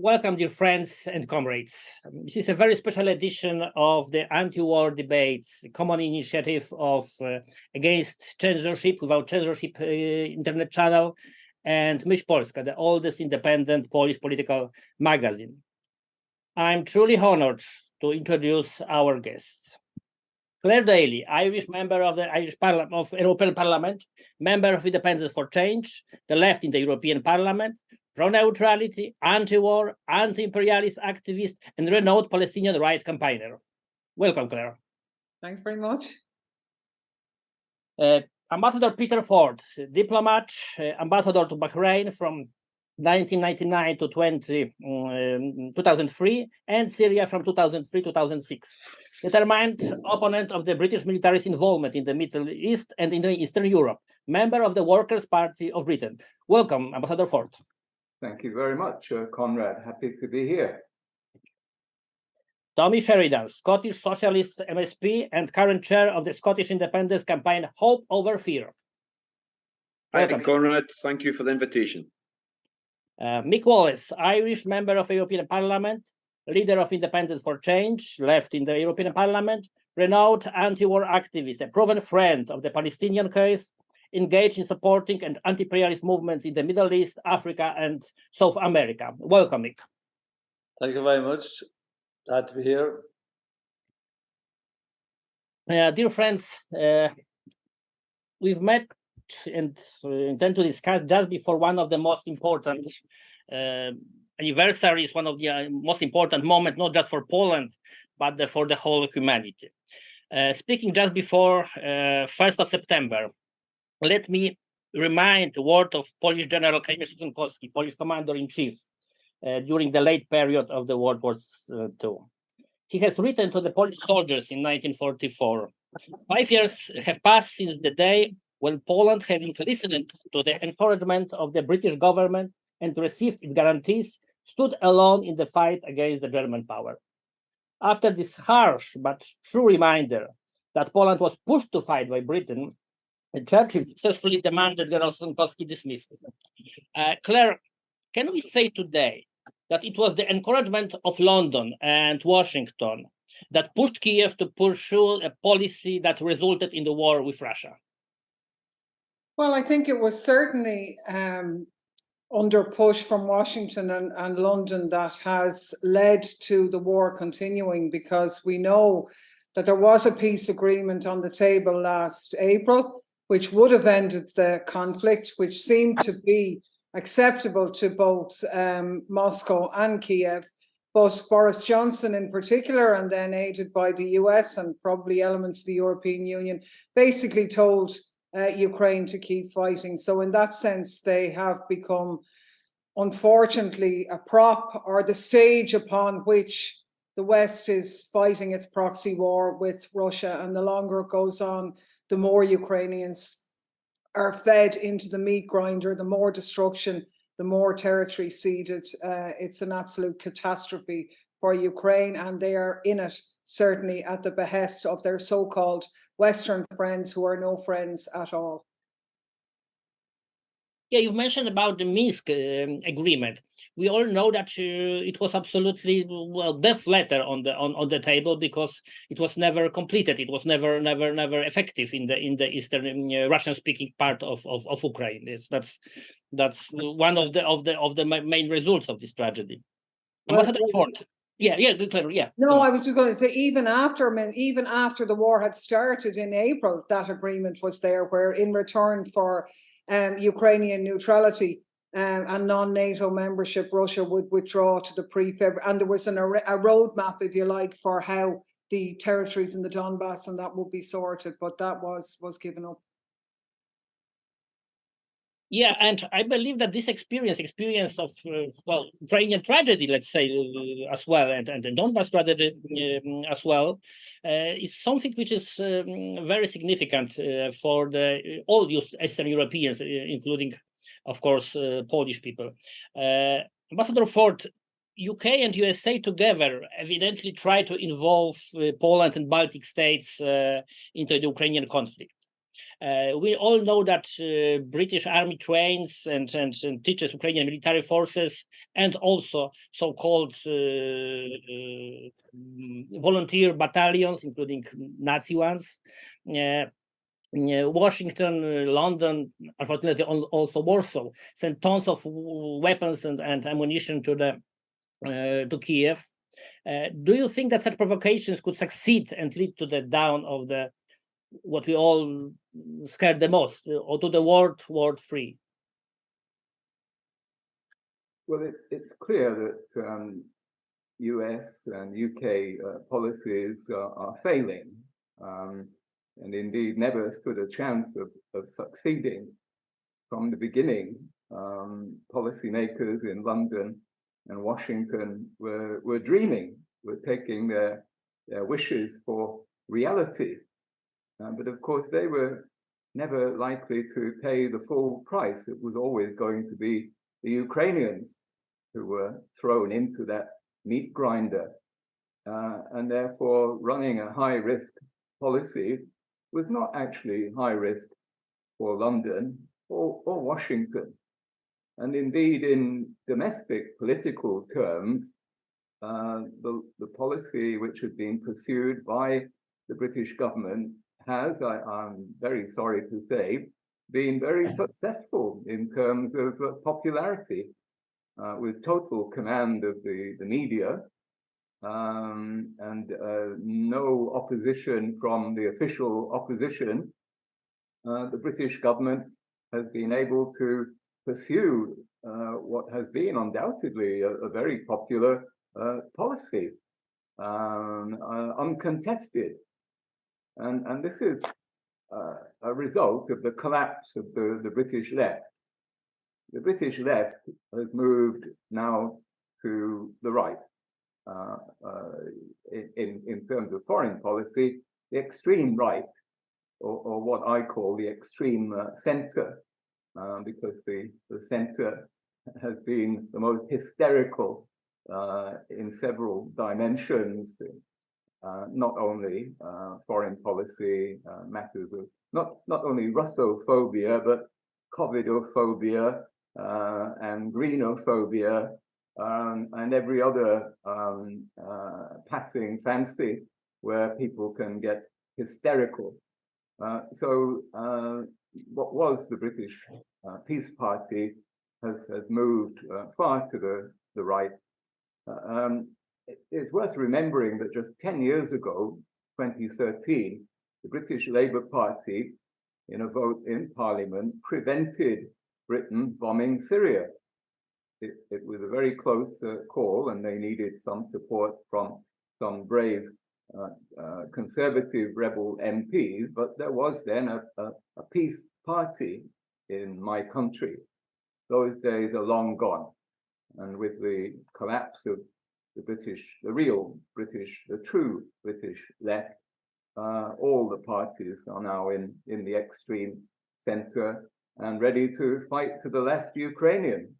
Welcome, dear friends and comrades. This is a very special edition of the Antiwar debates, a common initiative of Against Censorship, Without Censorship internet channel, and Myśl Polska, the oldest independent Polish political magazine. I'm truly honored to introduce our guests. Clare Daly, Irish member of the European Parliament, member of Independence for Change, the left in the European Parliament, pro-neutrality, anti-war, anti-imperialist activist, and renowned Palestinian rights campaigner. Welcome, Clare. Thanks very much. Ambassador Peter Ford, diplomat, ambassador to Bahrain from 1999 to 2003, and Syria from 2003-2006. Determined opponent of the British military's involvement in the Middle East and in Eastern Europe, member of the Workers' Party of Britain. Welcome, Ambassador Ford. Thank you very much, Conrad. Happy to be here. Tommy Sheridan, Scottish Socialist MSP and current chair of the Scottish independence campaign Hope Over Fear. Hi, Conrad. Thank you for the invitation. Mick Wallace, Irish member of the European Parliament, leader of Independence for Change, left in the European Parliament, renowned anti-war activist, a proven friend of the Palestinian case, engaged in supporting and anti-imperialist movements in the Middle East, Africa, and South America. Welcome, Mick. Thank you very much. Glad to be here. Dear friends, we've met and intend to discuss just before one of the most important anniversaries, one of the most important moments, not just for Poland, but for the whole humanity. Speaking just before 1st of September, let me remind the word of Polish General Kazimierz Szynkowski, Polish Commander-in-Chief, during the late period of the World War II. He has written to the Polish soldiers in 1944. 5 years have passed since the day when Poland, having listened to the encouragement of the British government and received its guarantees, stood alone in the fight against the German power. After this harsh but true reminder that Poland was pushed to fight by Britain, Churchill successfully demanded General Szynkowski dismissed. Clare, can we say today that it was the encouragement of London and Washington that pushed Kiev to pursue a policy that resulted in the war with Russia? Well, I think it was certainly under push from Washington and London that has led to the war continuing, because we know that there was a peace agreement on the table last April, which would have ended the conflict, which seemed to be acceptable to both Moscow and Kiev. But Boris Johnson in particular, and then aided by the US and probably elements of the European Union, basically told Ukraine to keep fighting. So in that sense, they have become, unfortunately, a prop or the stage upon which the West is fighting its proxy war with Russia. And the longer it goes on, the more Ukrainians are fed into the meat grinder, the more destruction, the more territory ceded. It's an absolute catastrophe for Ukraine, and they are in it certainly at the behest of their so-called Western friends who are no friends at all. Yeah, you've mentioned about the Minsk agreement. We all know that it was absolutely death letter on the table, because it was never completed. It was never effective in the eastern Russian-speaking part of Ukraine. That's one of the main results of this tragedy. Ambassador Ford. Yeah, good, Clare. Yeah. No, I was just going to say, even after the war had started in April, that agreement was there, where in return for Ukrainian neutrality and non-NATO membership, Russia would withdraw to the pre-February, and there was a roadmap, if you like, for how the territories in the Donbass and that would be sorted, but that was given up. Yeah, and I believe that this experience of Ukrainian tragedy, let's say, as well, and the Donbass tragedy as well, is something which is very significant for all Eastern Europeans, including, of course, Polish people. Ambassador Ford, UK and USA together evidently try to involve Poland and Baltic states into the Ukrainian conflict. We all know that British Army trains and teaches Ukrainian military forces and also so-called volunteer battalions, including Nazi ones. Washington, London, unfortunately also Warsaw, sent tons of weapons and ammunition to Kiev. Do you think that such provocations could succeed and lead to the down of what we all scared the most, or to the World War III? Well, it's clear that US and UK policies are failing, and indeed never stood a chance of succeeding. From the beginning, policymakers in London and Washington were dreaming, were taking their wishes for reality. But of course, they were never likely to pay the full price. It was always going to be the Ukrainians who were thrown into that meat grinder. And therefore, running a high-risk policy was not actually high risk for London or Washington. And indeed, in domestic political terms, the policy which had been pursued by the British government has, I'm very sorry to say, been very successful in terms of popularity, with total command of the media, and no opposition from the official opposition. The British government has been able to pursue what has been undoubtedly a very popular policy, uncontested. And this is a result of the collapse of the British left. The British left has moved now to the right. In terms of foreign policy, the extreme right, or what I call the extreme center, because the center has been the most hysterical in several dimensions, not only foreign policy matters of not only Russophobia, but Covidophobia and Greenophobia, and every other passing fancy where people can get hysterical. So what was the British Peace Party has moved far to the right. It's worth remembering that just 10 years ago, 2013, the British Labour Party, in a vote in Parliament, prevented Britain bombing Syria. It was a very close call, and they needed some support from some brave conservative rebel MPs, but there was then a peace party in my country. Those days are long gone. And with the collapse of the real British, the true British left, all the parties are now in the extreme center and ready to fight to the last Ukrainian.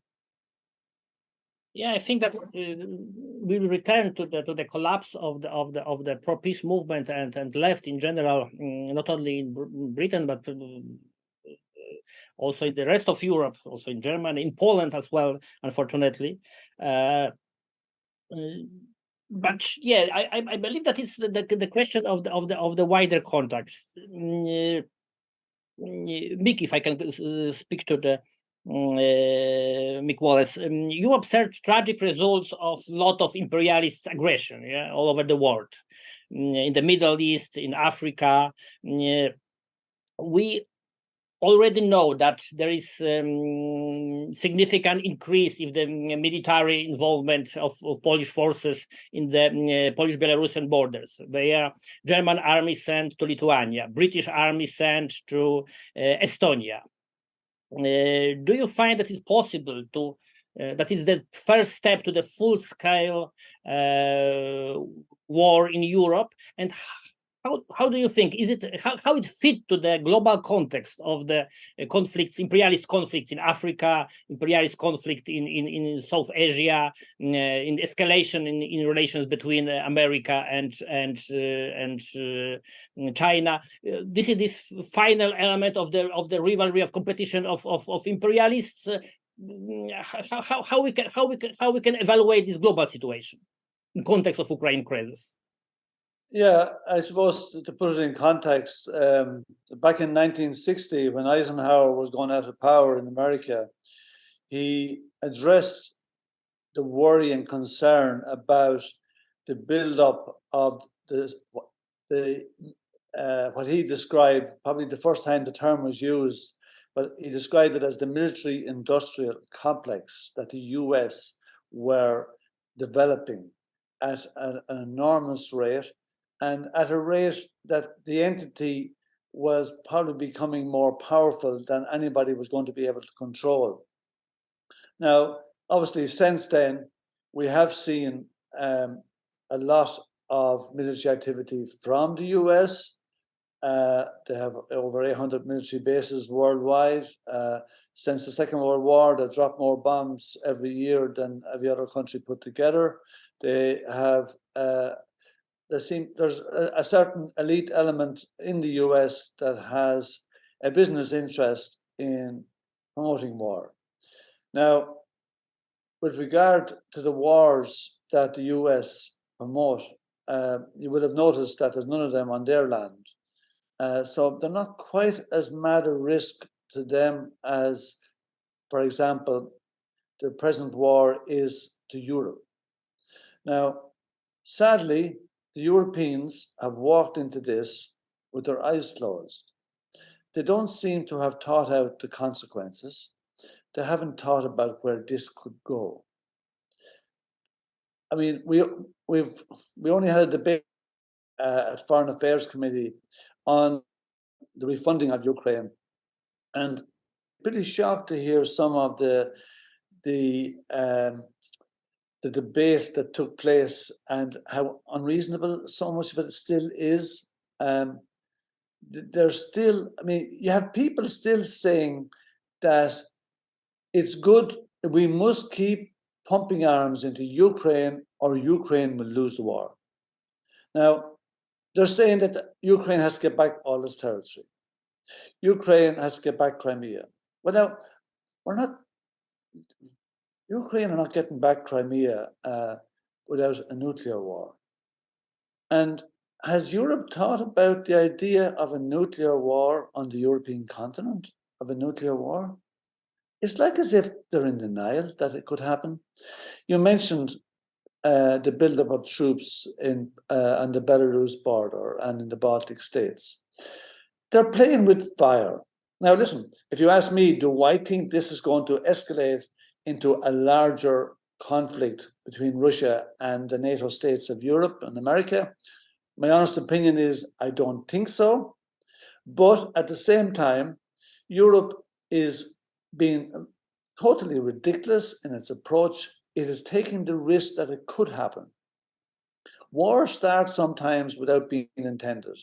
Yeah, I think that we will return to the collapse of the pro-peace movement and left in general, not only in Britain but also in the rest of Europe, also in Germany, in Poland as well, unfortunately. But yeah, I believe that it's the question of the wider context. Mick, if I can speak to the Mick Wallace, you observed tragic results of a lot of imperialist aggression, all over the world, in the Middle East, in Africa. We already know that there is significant increase in the military involvement of Polish forces in the Polish-Belarusian borders. There are German army sent to Lithuania, British army sent to Estonia. Do you find that it's possible to, that is the first step to the full-scale war in Europe? And how do you think, is it how it fit to the global context of the conflicts, imperialist conflicts in Africa, imperialist conflict in South Asia, in escalation in relations between America and China? This is this final element of the rivalry, of competition of imperialists. How we can evaluate this global situation in context of Ukraine crisis? Yeah, I suppose to put it in context, back in 1960, when Eisenhower was going out of power in America, he addressed the worry and concern about the build-up of what he described, probably the first time the term was used, but he described it as the military-industrial complex that the US were developing at an enormous rate, and at a rate that the entity was probably becoming more powerful than anybody was going to be able to control. Now, obviously, since then, we have seen a lot of military activity from the US. They have over 800 military bases worldwide. Since the Second World War, they've dropped more bombs every year than every other country put together. They have, there's a certain elite element in the US that has a business interest in promoting war. Now, with regard to the wars that the US promote, you would have noticed that there's none of them on their land. So they're not quite as mad a risk to them as, for example, the present war is to Europe. Now, sadly, the Europeans have walked into this with their eyes closed. They don't seem to have thought out the consequences. They haven't thought about where this could go. I mean, we only had a debate at Foreign Affairs Committee on the refunding of Ukraine, and pretty shocked to hear some of the debate that took place and how unreasonable so much of it still is. There's still, I mean, you have people still saying that it's good, we must keep pumping arms into Ukraine or Ukraine will lose the war. Now, they're saying that Ukraine has to get back all its territory. Ukraine has to get back Crimea. Well, now, Ukraine are not getting back Crimea without a nuclear war. And has Europe thought about the idea of a nuclear war on the European continent, of a nuclear war? It's like as if they're in denial that it could happen. You mentioned the buildup of troops on the Belarus border and in the Baltic states. They're playing with fire. Now, listen, if you ask me, do I think this is going to escalate into a larger conflict between Russia and the NATO states of Europe and America? My honest opinion is I don't think so. But at the same time, Europe is being totally ridiculous in its approach. It is taking the risk that it could happen. War starts sometimes without being intended.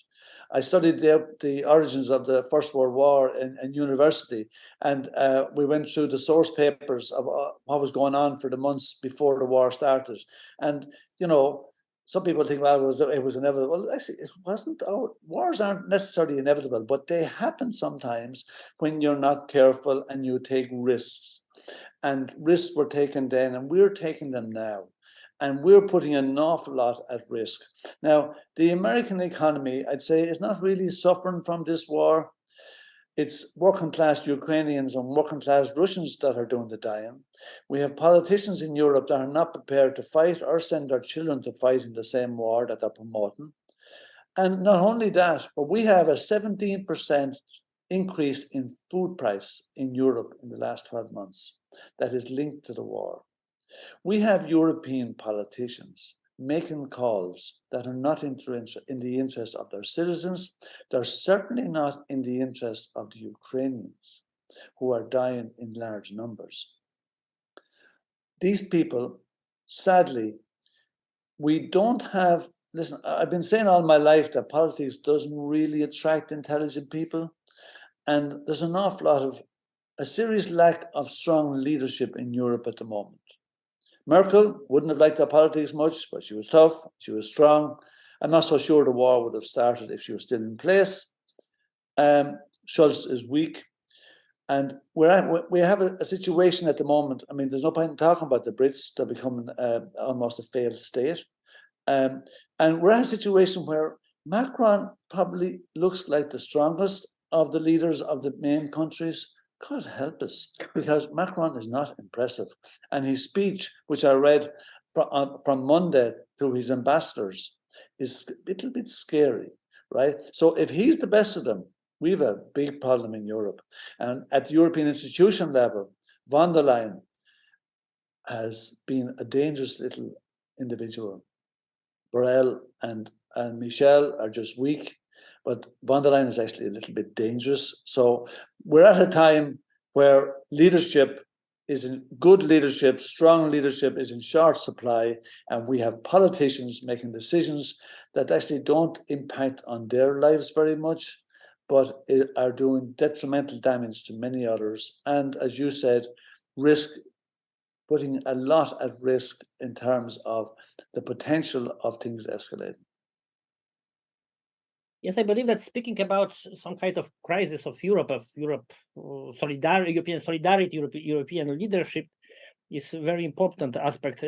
I studied the origins of the First World War in university, and we went through the source papers of what was going on for the months before the war started. And, you know, some people think, well, it was inevitable. Well, actually, it wasn't. Wars aren't necessarily inevitable, but they happen sometimes when you're not careful and you take risks. And risks were taken then, and we're taking them now. And we're putting an awful lot at risk. Now, the American economy, I'd say, is not really suffering from this war. It's working class Ukrainians and working class Russians that are doing the dying. We have politicians in Europe that are not prepared to fight or send their children to fight in the same war that they're promoting. And not only that, but we have a 17% increase in food price in Europe in the last 12 months that is linked to the war. We have European politicians making calls that are not in the interest of their citizens. They're certainly not in the interest of the Ukrainians, who are dying in large numbers. These people, sadly, we don't have listen, I've been saying all my life that politics doesn't really attract intelligent people. And there's an awful lot of a serious lack of strong leadership in Europe at the moment. Merkel wouldn't have liked our politics much, but she was tough, she was strong. I'm not so sure the war would have started if she was still in place. Scholz is weak. And we have a situation at the moment. I mean, there's no point in talking about the Brits. They're becoming almost a failed state. And we're in a situation where Macron probably looks like the strongest of the leaders of the main countries. God help us, because Macron is not impressive. And his speech, which I read from Monday to his ambassadors, is a little bit scary, right? So if he's the best of them, we have a big problem in Europe. And at the European institution level, von der Leyen has been a dangerous little individual. Borrell and Michel are just weak, but von der Leyen is actually a little bit dangerous. So we're at a time where leadership is in good leadership, strong leadership is in short supply, and we have politicians making decisions that actually don't impact on their lives very much, but are doing detrimental damage to many others. And as you said, putting a lot at risk in terms of the potential of things escalating. Yes, I believe that speaking about some kind of crisis of Europe, solidarity, European solidarity, European leadership is a very important aspect.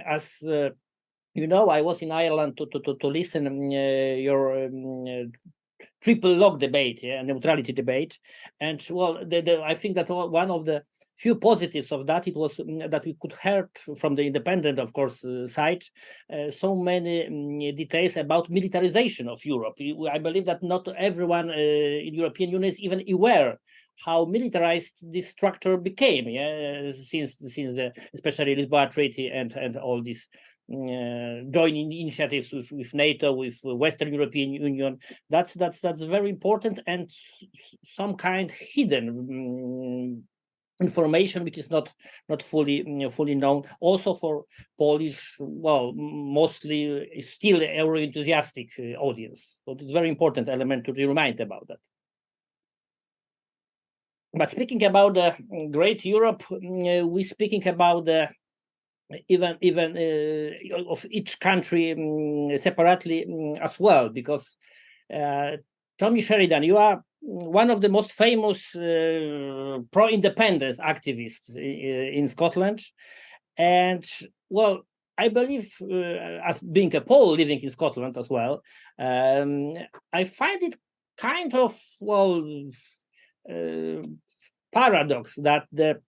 As you know, I was in Ireland to listen your triple lock debate, neutrality debate, and well, I think that one of the few positives of that, it was that we could hear from the independent, of course, side, so many details about militarization of Europe. I believe that not everyone in European Union is even aware how militarized this structure became, since the especially Lisbon Treaty and all these joining initiatives with NATO, with Western European Union. That's very important, and some kind hidden information which is not fully known, also for Polish, well, mostly still euro enthusiastic audience. So it's a very important element to remind about that. But speaking about the great Europe, we're speaking about the even of each country separately as well, because Tommy Sheridan, you are one of the most famous pro-independence activists in Scotland. And, well, I believe, as being a Pole living in Scotland as well, I find it kind of, well, paradox that the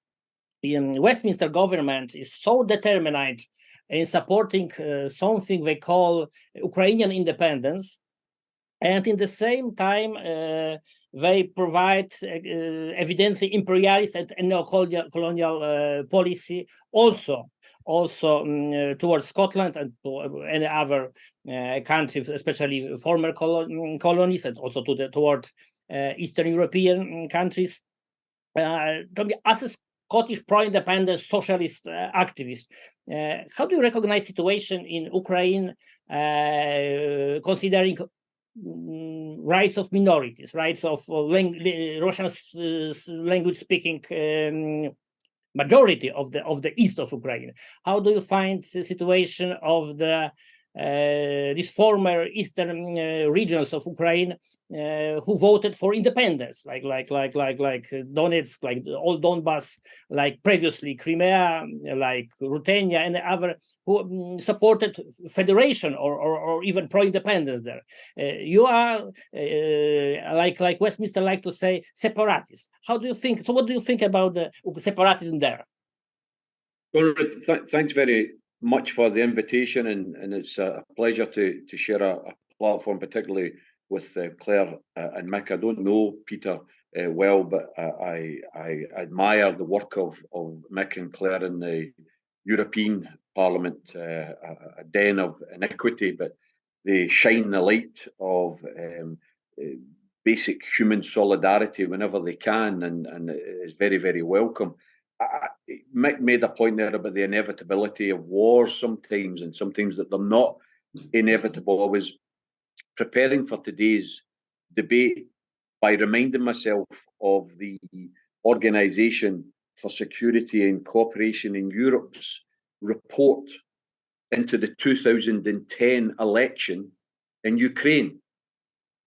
Westminster government is so determined in supporting something they call Ukrainian independence, and in the same time they provide evidently imperialist and neo-colonial policy also towards Scotland and to any other countries, especially former colonies, and also toward Eastern European countries. As a Scottish pro-independence socialist activist, how do you recognize situation in Ukraine, considering rights of minorities, rights of Russian language-speaking majority of the east of Ukraine? How do you find the situation of the these former eastern regions of Ukraine who voted for independence, like Donetsk, like the old Donbass, like previously Crimea, like Ruthenia, and other who supported federation or even pro-independence there? You are like Westminster like to say separatist. How do you think? So what do you think about the separatism there? Conrad, thanks very much for the invitation, and it's a pleasure to share a platform, particularly with Clare and Mick. I don't know Peter well, but I admire the work of Mick and Clare in the European Parliament, a den of iniquity, but they shine the light of basic human solidarity whenever they can, and it is very, very welcome. Mick made a point there about the inevitability of wars sometimes, and sometimes that they're not inevitable. I was preparing for today's debate by reminding myself of the Organisation for Security and Cooperation in Europe's report into the 2010 election in Ukraine.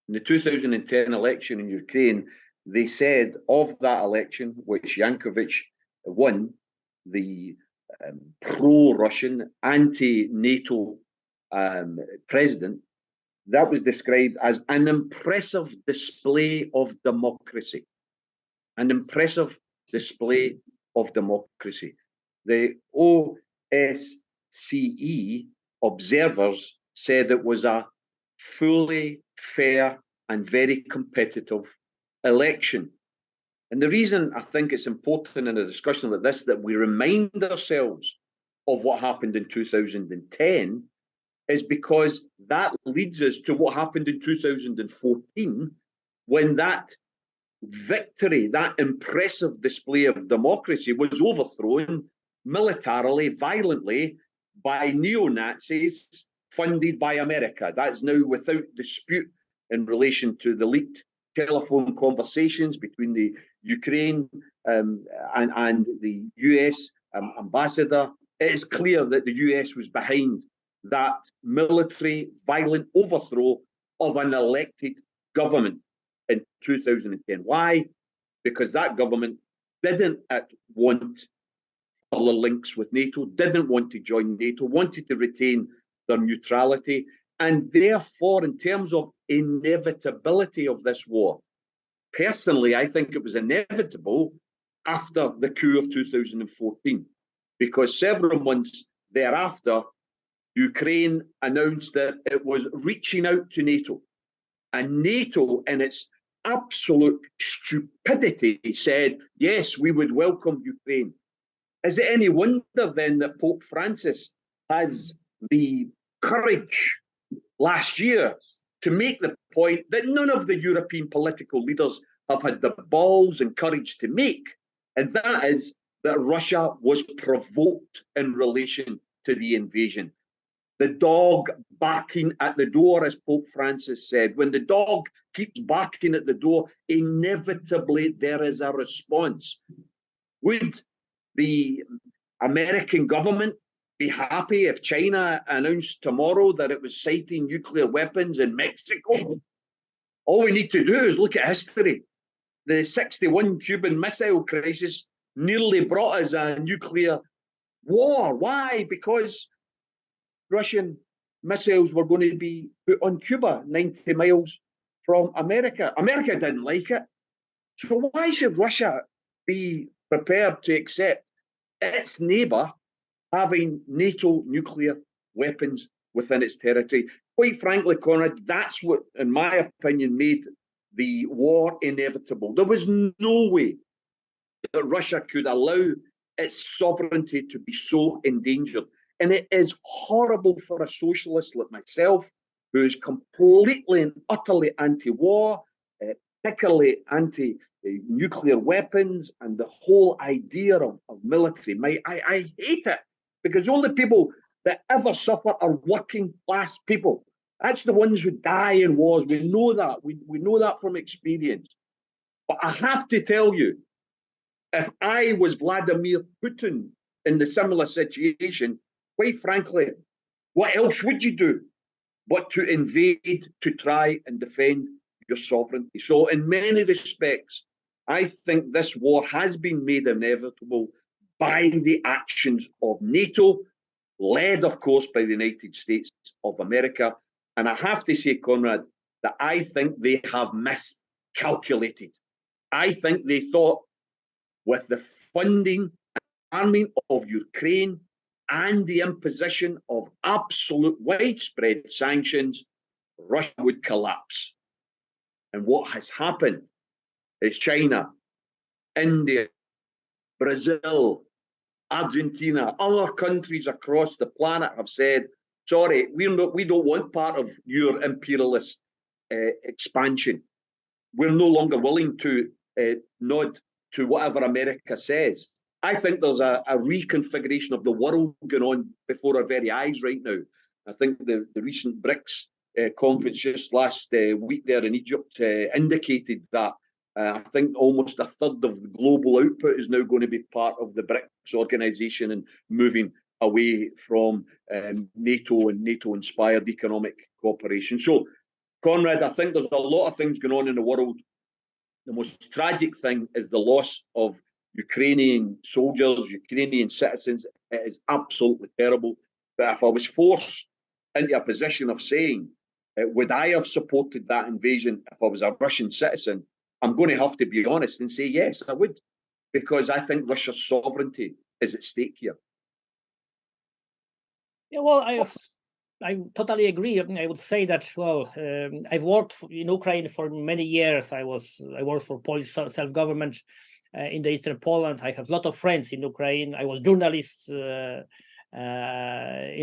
In the 2010 election in Ukraine, they said of that election, which Yankovic won, the pro-Russian, anti-NATO president, that was described as an impressive display of democracy. An impressive display of democracy. The OSCE observers said it was a fully fair and very competitive election. And the reason I think it's important in a discussion like this that we remind ourselves of what happened in 2010 is because that leads us to what happened in 2014 when that victory, that impressive display of democracy was overthrown militarily, violently by neo-Nazis funded by America. That's now without dispute in relation to the leaked telephone conversations between the Ukraine and the US ambassador. It is clear that the US was behind that military violent overthrow of an elected government in 2010. Why? Because that government didn't want further links with NATO, didn't want to join NATO, wanted to retain their neutrality, and therefore, in terms of inevitability of this war, personally, I think it was inevitable after the coup of 2014, because several months thereafter, Ukraine announced that it was reaching out to NATO. And NATO, in its absolute stupidity, said, yes, we would welcome Ukraine. Is it any wonder then that Pope Francis has the courage last year to make the point that none of the European political leaders have had the balls and courage to make, and that is that Russia was provoked in relation to the invasion. The dog barking at the door, as Pope Francis said. When the dog keeps barking at the door, inevitably there is a response. Would the American government be happy if China announced tomorrow that it was sighting nuclear weapons in Mexico? All we need to do is look at history. The 61 Cuban Missile Crisis nearly brought us a nuclear war. Why? Because Russian missiles were going to be put on Cuba, 90 miles from America. America didn't like it. So why should Russia be prepared to accept its neighbour having NATO nuclear weapons within its territory? Quite frankly, Conrad, that's what, in my opinion, made the war inevitable. There was no way that Russia could allow its sovereignty to be so endangered. And it is horrible for a socialist like myself, who is completely and utterly anti-war, particularly anti-nuclear weapons, and the whole idea of military might. I hate it, because the only people that ever suffer are working class people. That's the ones who die in wars. We know that. We know that from experience. But I have to tell you, if I was Vladimir Putin in the similar situation, quite frankly, what else would you do but to invade, to try and defend your sovereignty? So in many respects, I think this war has been made inevitable by the actions of NATO, led, of course, by the United States of America. And I have to say, Conrad, that I think they have miscalculated. I think they thought with the funding and arming of Ukraine and the imposition of absolute widespread sanctions, Russia would collapse. And what has happened is China, India, Brazil, Argentina, other countries across the planet have said, sorry, we don't want part of your imperialist expansion. We're no longer willing to nod to whatever America says. I think there's a reconfiguration of the world going on before our very eyes right now. I think the recent BRICS conference just last week there in Egypt indicated that I think almost a third of the global output is now going to be part of the BRICS organization and moving away from NATO and NATO-inspired economic cooperation. So, Conrad, I think there's a lot of things going on in the world. The most tragic thing is the loss of Ukrainian soldiers, Ukrainian citizens. It is absolutely terrible. But if I was forced into a position of saying, would I have supported that invasion if I was a Russian citizen? I'm going to have to be honest and say, yes, I would, because I think Russia's sovereignty is at stake here. Yeah, well, I totally agree. I would say that, well, I've worked in Ukraine for many years. I worked for Polish self-government in the eastern Poland. I have a lot of friends in Ukraine. I was journalist in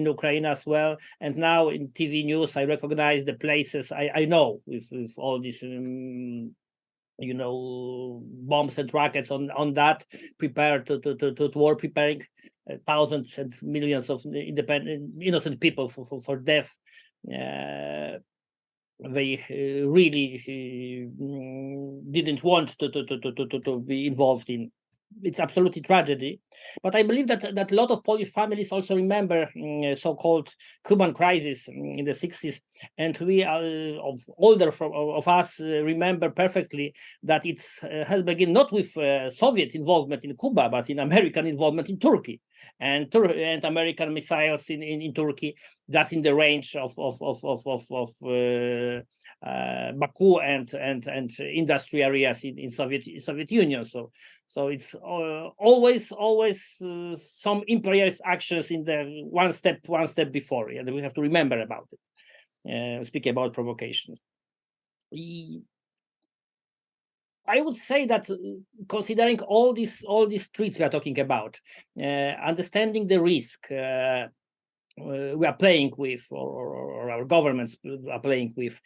Ukraine as well. And now in TV news, I recognize the places I know with all these, bombs and rockets on that, prepared to war, preparing thousands and millions of innocent people for death. They really didn't want to be involved in. It's absolutely tragedy, but I believe that a lot of Polish families also remember so-called Cuban crisis in the 60s, and we older of us remember perfectly that it has begun not with Soviet involvement in Cuba, but in American involvement in Turkey, and American missiles in Turkey, just in the range of Baku and industry areas in Soviet Union. So it's always some imperialist actions in the one step before, and we have to remember about it. Speak about provocations. I would say that considering all these threats we are talking about, understanding the risk we are playing with, or our governments are playing with.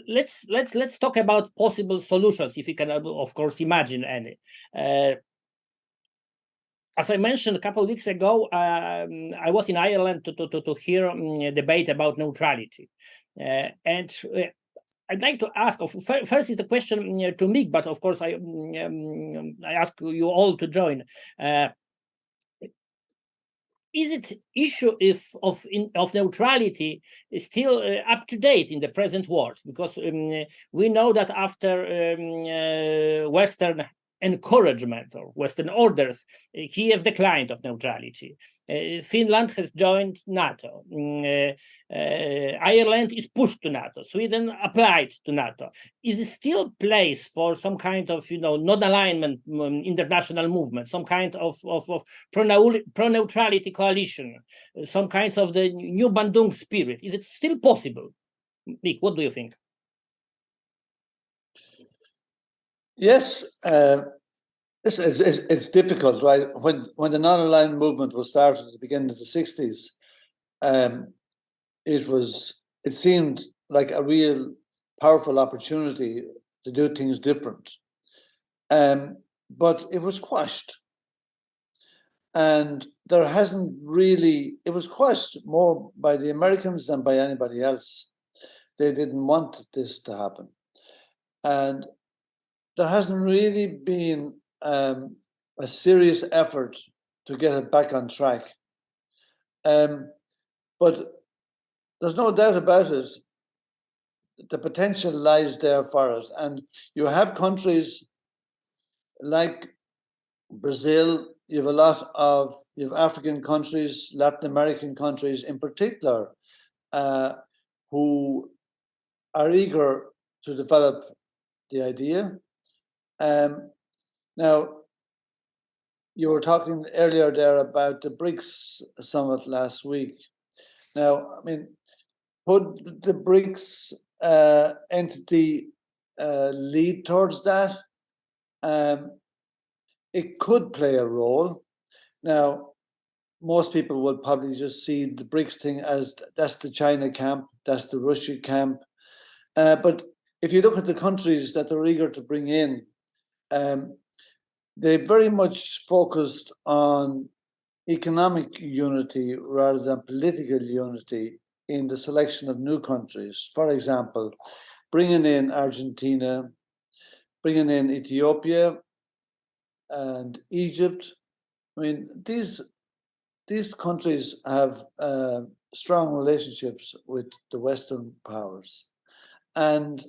Let's talk about possible solutions, if you can, of course, imagine any. As I mentioned a couple of weeks ago, I was in Ireland to hear a debate about neutrality, and I'd like to ask. First is the question to Mick, but of course I ask you all to join. Is it issue of neutrality is still up to date in the present world? Because we know that after Western encouragement or Western orders, Kiev declined of neutrality. Finland has joined NATO. Ireland is pushed to NATO. Sweden applied to NATO. Is it still place for some kind of non-alignment international movement, some kind of pro-neutrality coalition, some kind of the new Bandung spirit? Is it still possible? Mick, what do you think? Yes, it's difficult, right? When the non-aligned movement was started at the beginning of the 60s, it seemed like a real powerful opportunity to do things different, but it was quashed, and there hasn't really. It was quashed more by the Americans than by anybody else. They didn't want this to happen, and there hasn't really been a serious effort to get it back on track. But there's no doubt about it. The potential lies there for it. And you have countries like Brazil, you have African countries, Latin American countries in particular, who are eager to develop the idea. Now, you were talking earlier there about the BRICS summit last week. Now, I mean, could the BRICS entity lead towards that? It could play a role. Now, most people will probably just see the BRICS thing as that's the China camp, that's the Russia camp. But if you look at the countries that they're eager to bring in, they very much focused on economic unity rather than political unity in the selection of new countries. For example, bringing in Argentina, bringing in Ethiopia and Egypt. I mean, these countries have strong relationships with the Western powers. And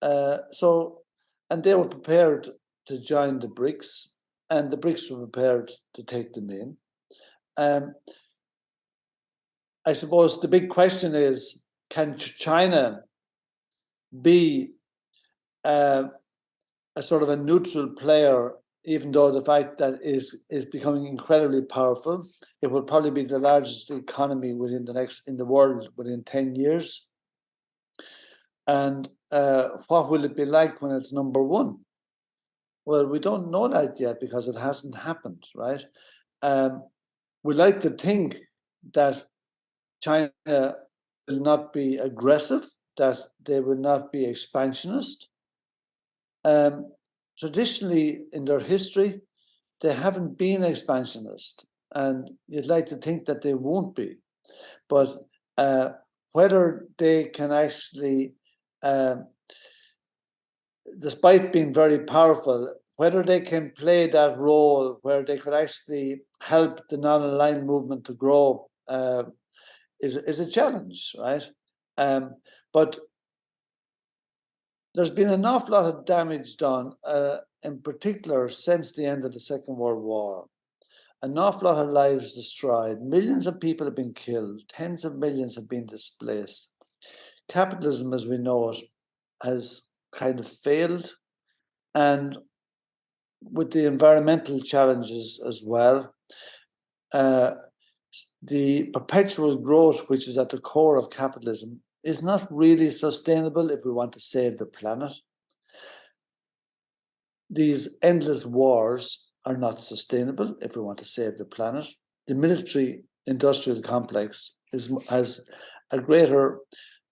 and they were prepared to join the BRICS, and the BRICS were prepared to take them in. I suppose the big question is, can China be a sort of a neutral player, even though the fact that is becoming incredibly powerful? It will probably be the largest economy in the world within 10 years. And what will it be like when it's number one? Well, we don't know that yet because it hasn't happened, right? We like to think that China will not be aggressive, that they will not be expansionist. Traditionally, in their history, they haven't been expansionist, and you'd like to think that they won't be. But whether they can actually, despite being very powerful, whether they can play that role where they could actually help the non-aligned movement to grow is a challenge, right? But there's been an awful lot of damage done, in particular since the end of the Second World War. An awful lot of lives destroyed. Millions of people have been killed. Tens of millions have been displaced. Capitalism, as we know it, has kind of failed. And with the environmental challenges as well, the perpetual growth, which is at the core of capitalism, is not really sustainable if we want to save the planet. These endless wars are not sustainable if we want to save the planet. The military-industrial complex has a greater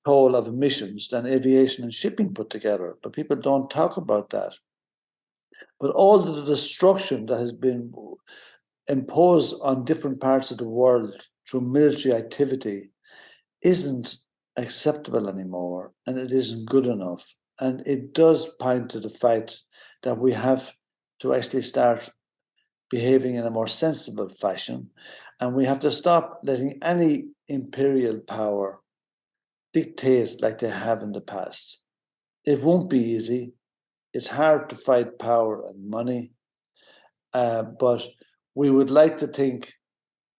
toll of emissions than aviation and shipping put together, but people don't talk about that. But all the destruction that has been imposed on different parts of the world through military activity isn't acceptable anymore, and it isn't good enough. And it does point to the fact that we have to actually start behaving in a more sensible fashion, and we have to stop letting any imperial power dictate like they have in the past. It won't be easy. It's hard to fight power and money, but we would like to think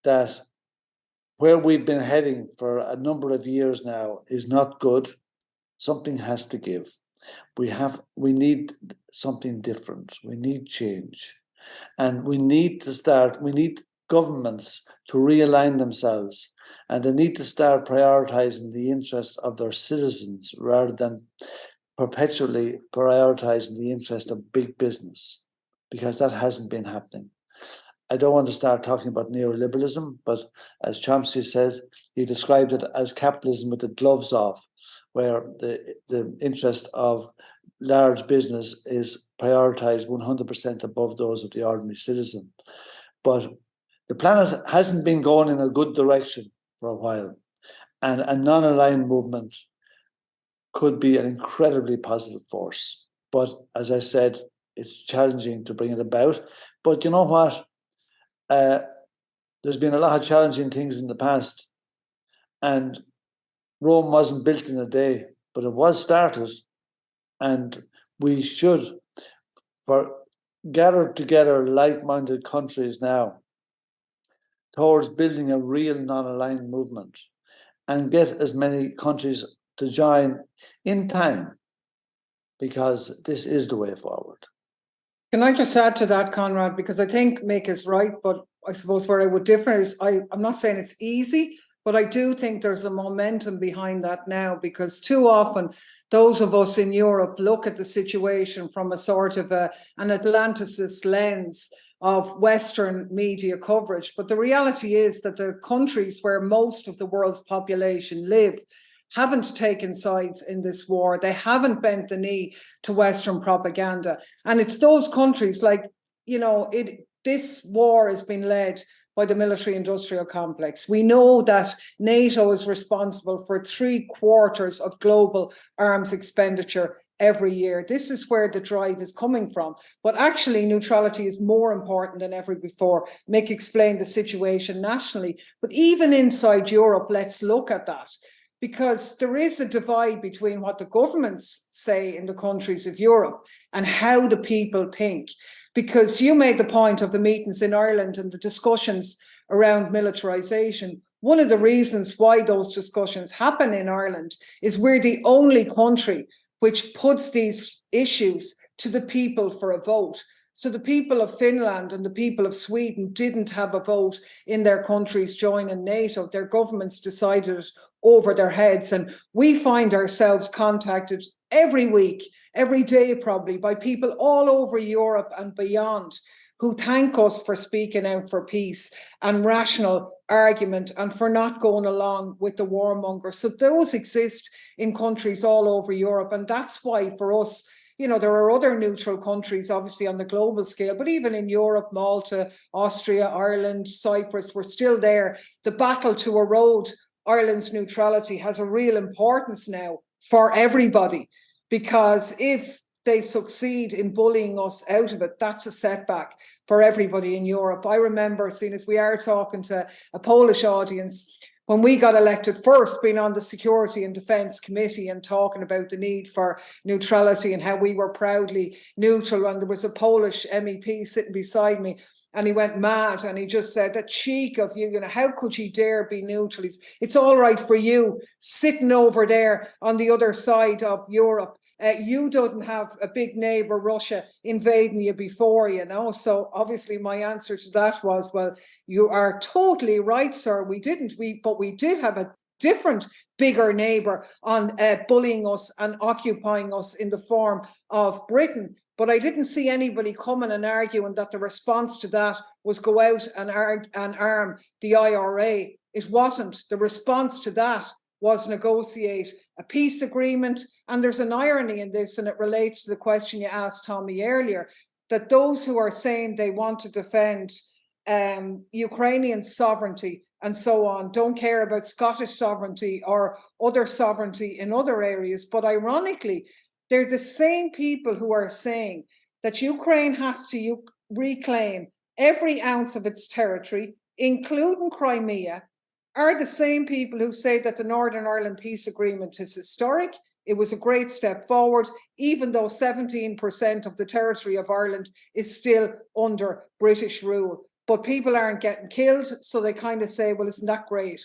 that where we've been heading for a number of years now is not good. Something has to give. We need something different. We need change. And we need governments to realign themselves, and they need to start prioritizing the interests of their citizens rather than perpetually prioritizing the interest of big business, because that hasn't been happening. I don't want to start talking about neoliberalism, but as Chomsky said, he described it as capitalism with the gloves off, where the interest of large business is prioritized 100% above those of the ordinary citizen. But the planet hasn't been going in a good direction for a while, and a non-aligned movement could be an incredibly positive force. But as I said, it's challenging to bring it about. But you know what? There's been a lot of challenging things in the past, and Rome wasn't built in a day, but it was started, and we should gather together like-minded countries now towards building a real non-aligned movement and get as many countries to join in time, because this is the way forward. Can I just add to that, Conrad? Because I think Mick is right, but I suppose where I would differ is I'm not saying it's easy, but I do think there's a momentum behind that now, because too often those of us in Europe look at the situation from a sort of an Atlanticist lens of Western media coverage. But the reality is that the countries where most of the world's population live haven't taken sides in this war. They haven't bent the knee to Western propaganda. And it's those countries like, this war has been led by the military-industrial complex. We know that NATO is responsible for 3/4 of global arms expenditure every year. This is where the drive is coming from. But actually, neutrality is more important than ever before. Mick explained the situation nationally. But even inside Europe, let's look at that. Because there is a divide between what the governments say in the countries of Europe and how the people think. Because you made the point of the meetings in Ireland and the discussions around militarization. One of the reasons why those discussions happen in Ireland is we're the only country which puts these issues to the people for a vote. So the people of Finland and the people of Sweden didn't have a vote in their countries joining NATO. Their governments decided over their heads. And we find ourselves contacted every week, every day probably, by people all over Europe and beyond who thank us for speaking out for peace and rational argument and for not going along with the warmonger. So those exist in countries all over Europe. And that's why for us, you know, there are other neutral countries, obviously on the global scale, but even in Europe, Malta, Austria, Ireland, Cyprus, we're still there. The battle to erode Ireland's neutrality has a real importance now for everybody, because if they succeed in bullying us out of it, that's a setback for everybody in Europe. I remember, seeing as we are talking to a Polish audience, when we got elected first, being on the Security and Defence Committee and talking about the need for neutrality and how we were proudly neutral. And there was a Polish MEP sitting beside me, and he went mad, and he just said, the cheek of you, you know, how could you dare be neutral? It's all right for you sitting over there on the other side of Europe. You didn't have a big neighbour, Russia, invading you before, you know. So obviously my answer to that was, well, you are totally right, sir. We didn't, but we did have a different, bigger neighbour on bullying us and occupying us in the form of Britain. But I didn't see anybody coming and arguing that the response to that was go out and arm the IRA. It wasn't. The response to that was negotiate a peace agreement. And there's an irony in this, and it relates to the question you asked Tommy earlier, that those who are saying they want to defend Ukrainian sovereignty and so on don't care about Scottish sovereignty or other sovereignty in other areas. But ironically, they're the same people who are saying that Ukraine has to reclaim every ounce of its territory, including Crimea, are the same people who say that the Northern Ireland Peace Agreement is historic. It was a great step forward, even though 17% of the territory of Ireland is still under British rule. But people aren't getting killed, so they kind of say, well, isn't that great?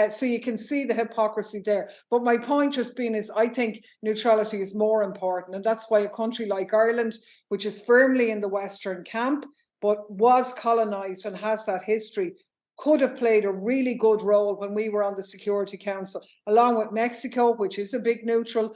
So you can see the hypocrisy there. But my point just being is, I think neutrality is more important. And that's why a country like Ireland, which is firmly in the Western camp, but was colonised and has that history, could have played a really good role when we were on the Security Council, along with Mexico, which is a big neutral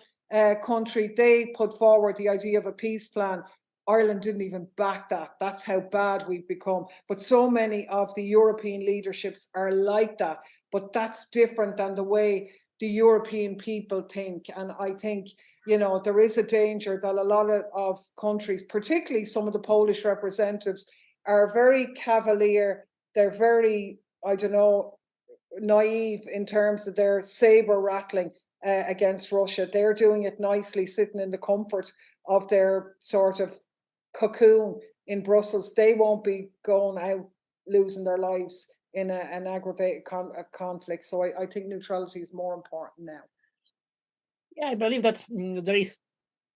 country. They put forward the idea of a peace plan. Ireland didn't even back that. That's how bad we've become. But so many of the European leaderships are like that. But that's different than the way the European people think. And I think, you know, there is a danger that a lot of countries, particularly some of the Polish representatives, are very cavalier. They're very, I don't know, naive in terms of their saber rattling against Russia. They're doing it nicely, sitting in the comfort of their sort of cocoon in Brussels. They won't be going out losing their lives in an aggravated conflict. So I think neutrality is more important now. Yeah, I believe that there is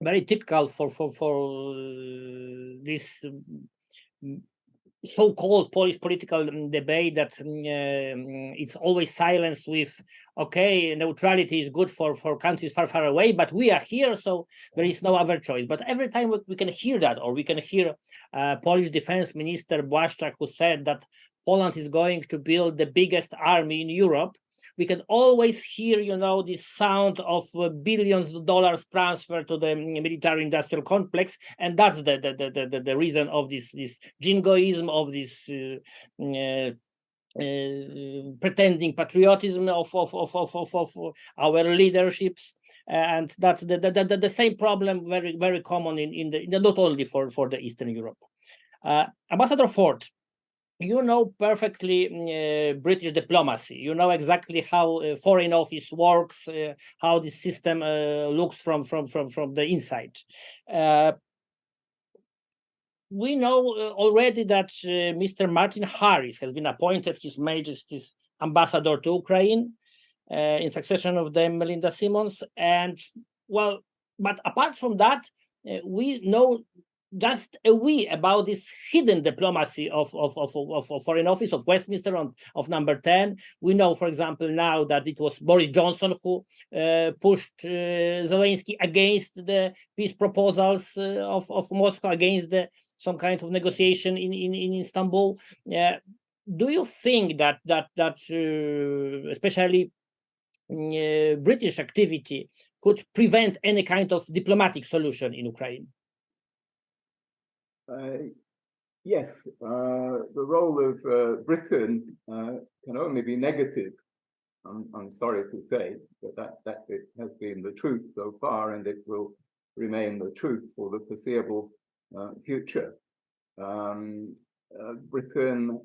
very typical for this so-called Polish political debate that it's always silenced with, okay, neutrality is good for countries far, far away, but we are here, so there is no other choice. But every time we can hear that, or we can hear Polish Defense Minister Błaszczak, who said that Poland is going to build the biggest army in Europe, we can always hear, you know, this sound of billions of dollars transferred to the military-industrial complex, and that's the reason of this jingoism, of this pretending patriotism of our leaderships, and that's the same problem, very common in the not only for the Eastern Europe. Ambassador Ford, you know perfectly British diplomacy. You know exactly how foreign office works, how this system looks from the inside. We know already that Mr. Martin Harris has been appointed His Majesty's ambassador to Ukraine in succession of Dame Melinda Simmons. And well, but apart from that, we know just a wee about this hidden diplomacy of Foreign Office of Westminster of number 10. We know, for example, now that it was Boris Johnson who pushed Zelensky against the peace proposals of Moscow, against some kind of negotiation in Istanbul. Do you think that especially British activity could prevent any kind of diplomatic solution in Ukraine? Yes, the role of Britain can only be negative. I'm sorry to say, but that it has been the truth so far, and it will remain the truth for the foreseeable future. Britain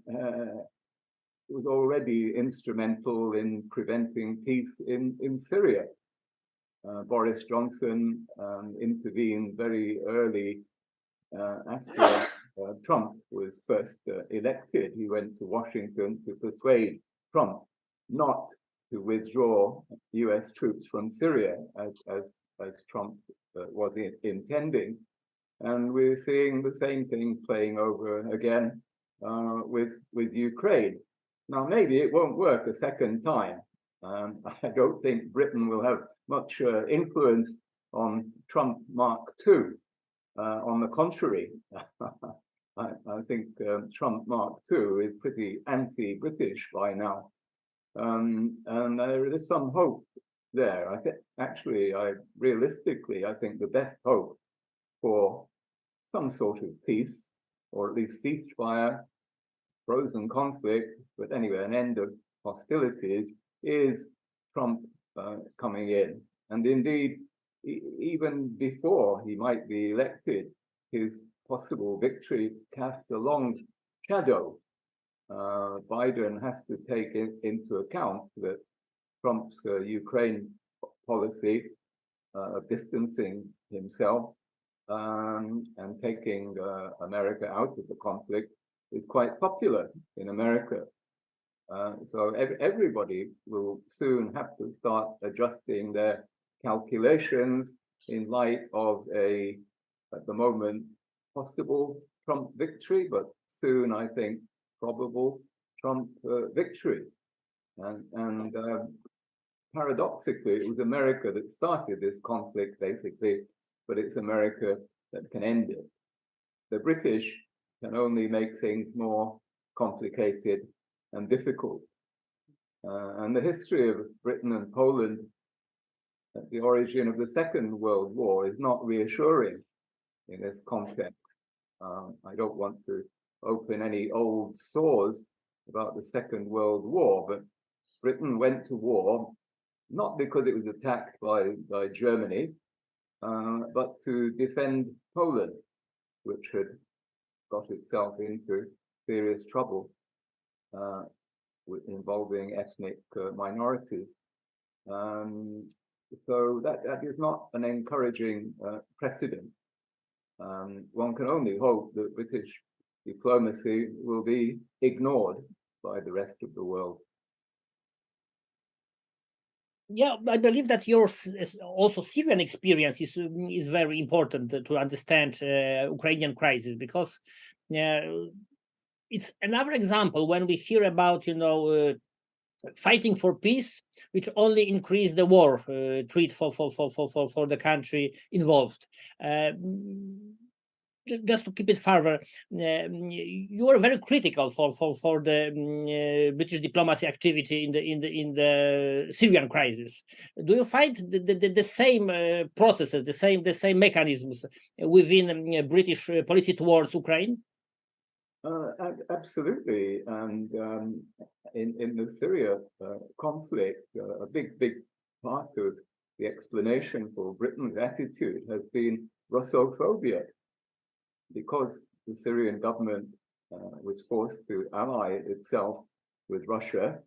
was already instrumental in preventing peace in Syria. Boris Johnson intervened very early after Trump was first elected. He went to Washington to persuade Trump not to withdraw US troops from Syria as Trump was intending. And we're seeing the same thing playing over again with Ukraine. Now, maybe it won't work a second time. I don't think Britain will have much influence on Trump Mark II. On the contrary, I think Trump Mark II is pretty anti-British by now. And there is some hope there. I think, actually, realistically, I think the best hope for some sort of peace, or at least ceasefire, frozen conflict, but anyway, an end of hostilities, is Trump coming in. And indeed, even before he might be elected, his possible victory casts a long shadow. Biden has to take into account that Trump's Ukraine policy of distancing himself and taking America out of the conflict is quite popular in America. So everybody will soon have to start adjusting their calculations in light of at the moment, possible Trump victory, but soon, I think, probable Trump victory. And paradoxically, it was America that started this conflict, basically, but it's America that can end it. The British can only make things more complicated and difficult. And the history of Britain and Poland at the origin of the Second World War is not reassuring in this context. I don't want to open any old sores about the Second World War, but Britain went to war not because it was attacked by Germany, but to defend Poland, which had got itself into serious trouble involving ethnic minorities. So that is not an encouraging precedent. One can only hope that British diplomacy will be ignored by the rest of the world. Yeah, I believe that your also Syrian experience is very important to understand Ukrainian crisis, because it's another example when we hear about fighting for peace, which only increase the war threat for the country involved. Just to keep it further, you are very critical for the British diplomacy activity in the Syrian crisis. Do you find the same processes, the same mechanisms within British policy towards Ukraine? Absolutely, and in the Syria conflict, a big part of the explanation for Britain's attitude has been Russophobia, because the Syrian government was forced to ally itself with Russia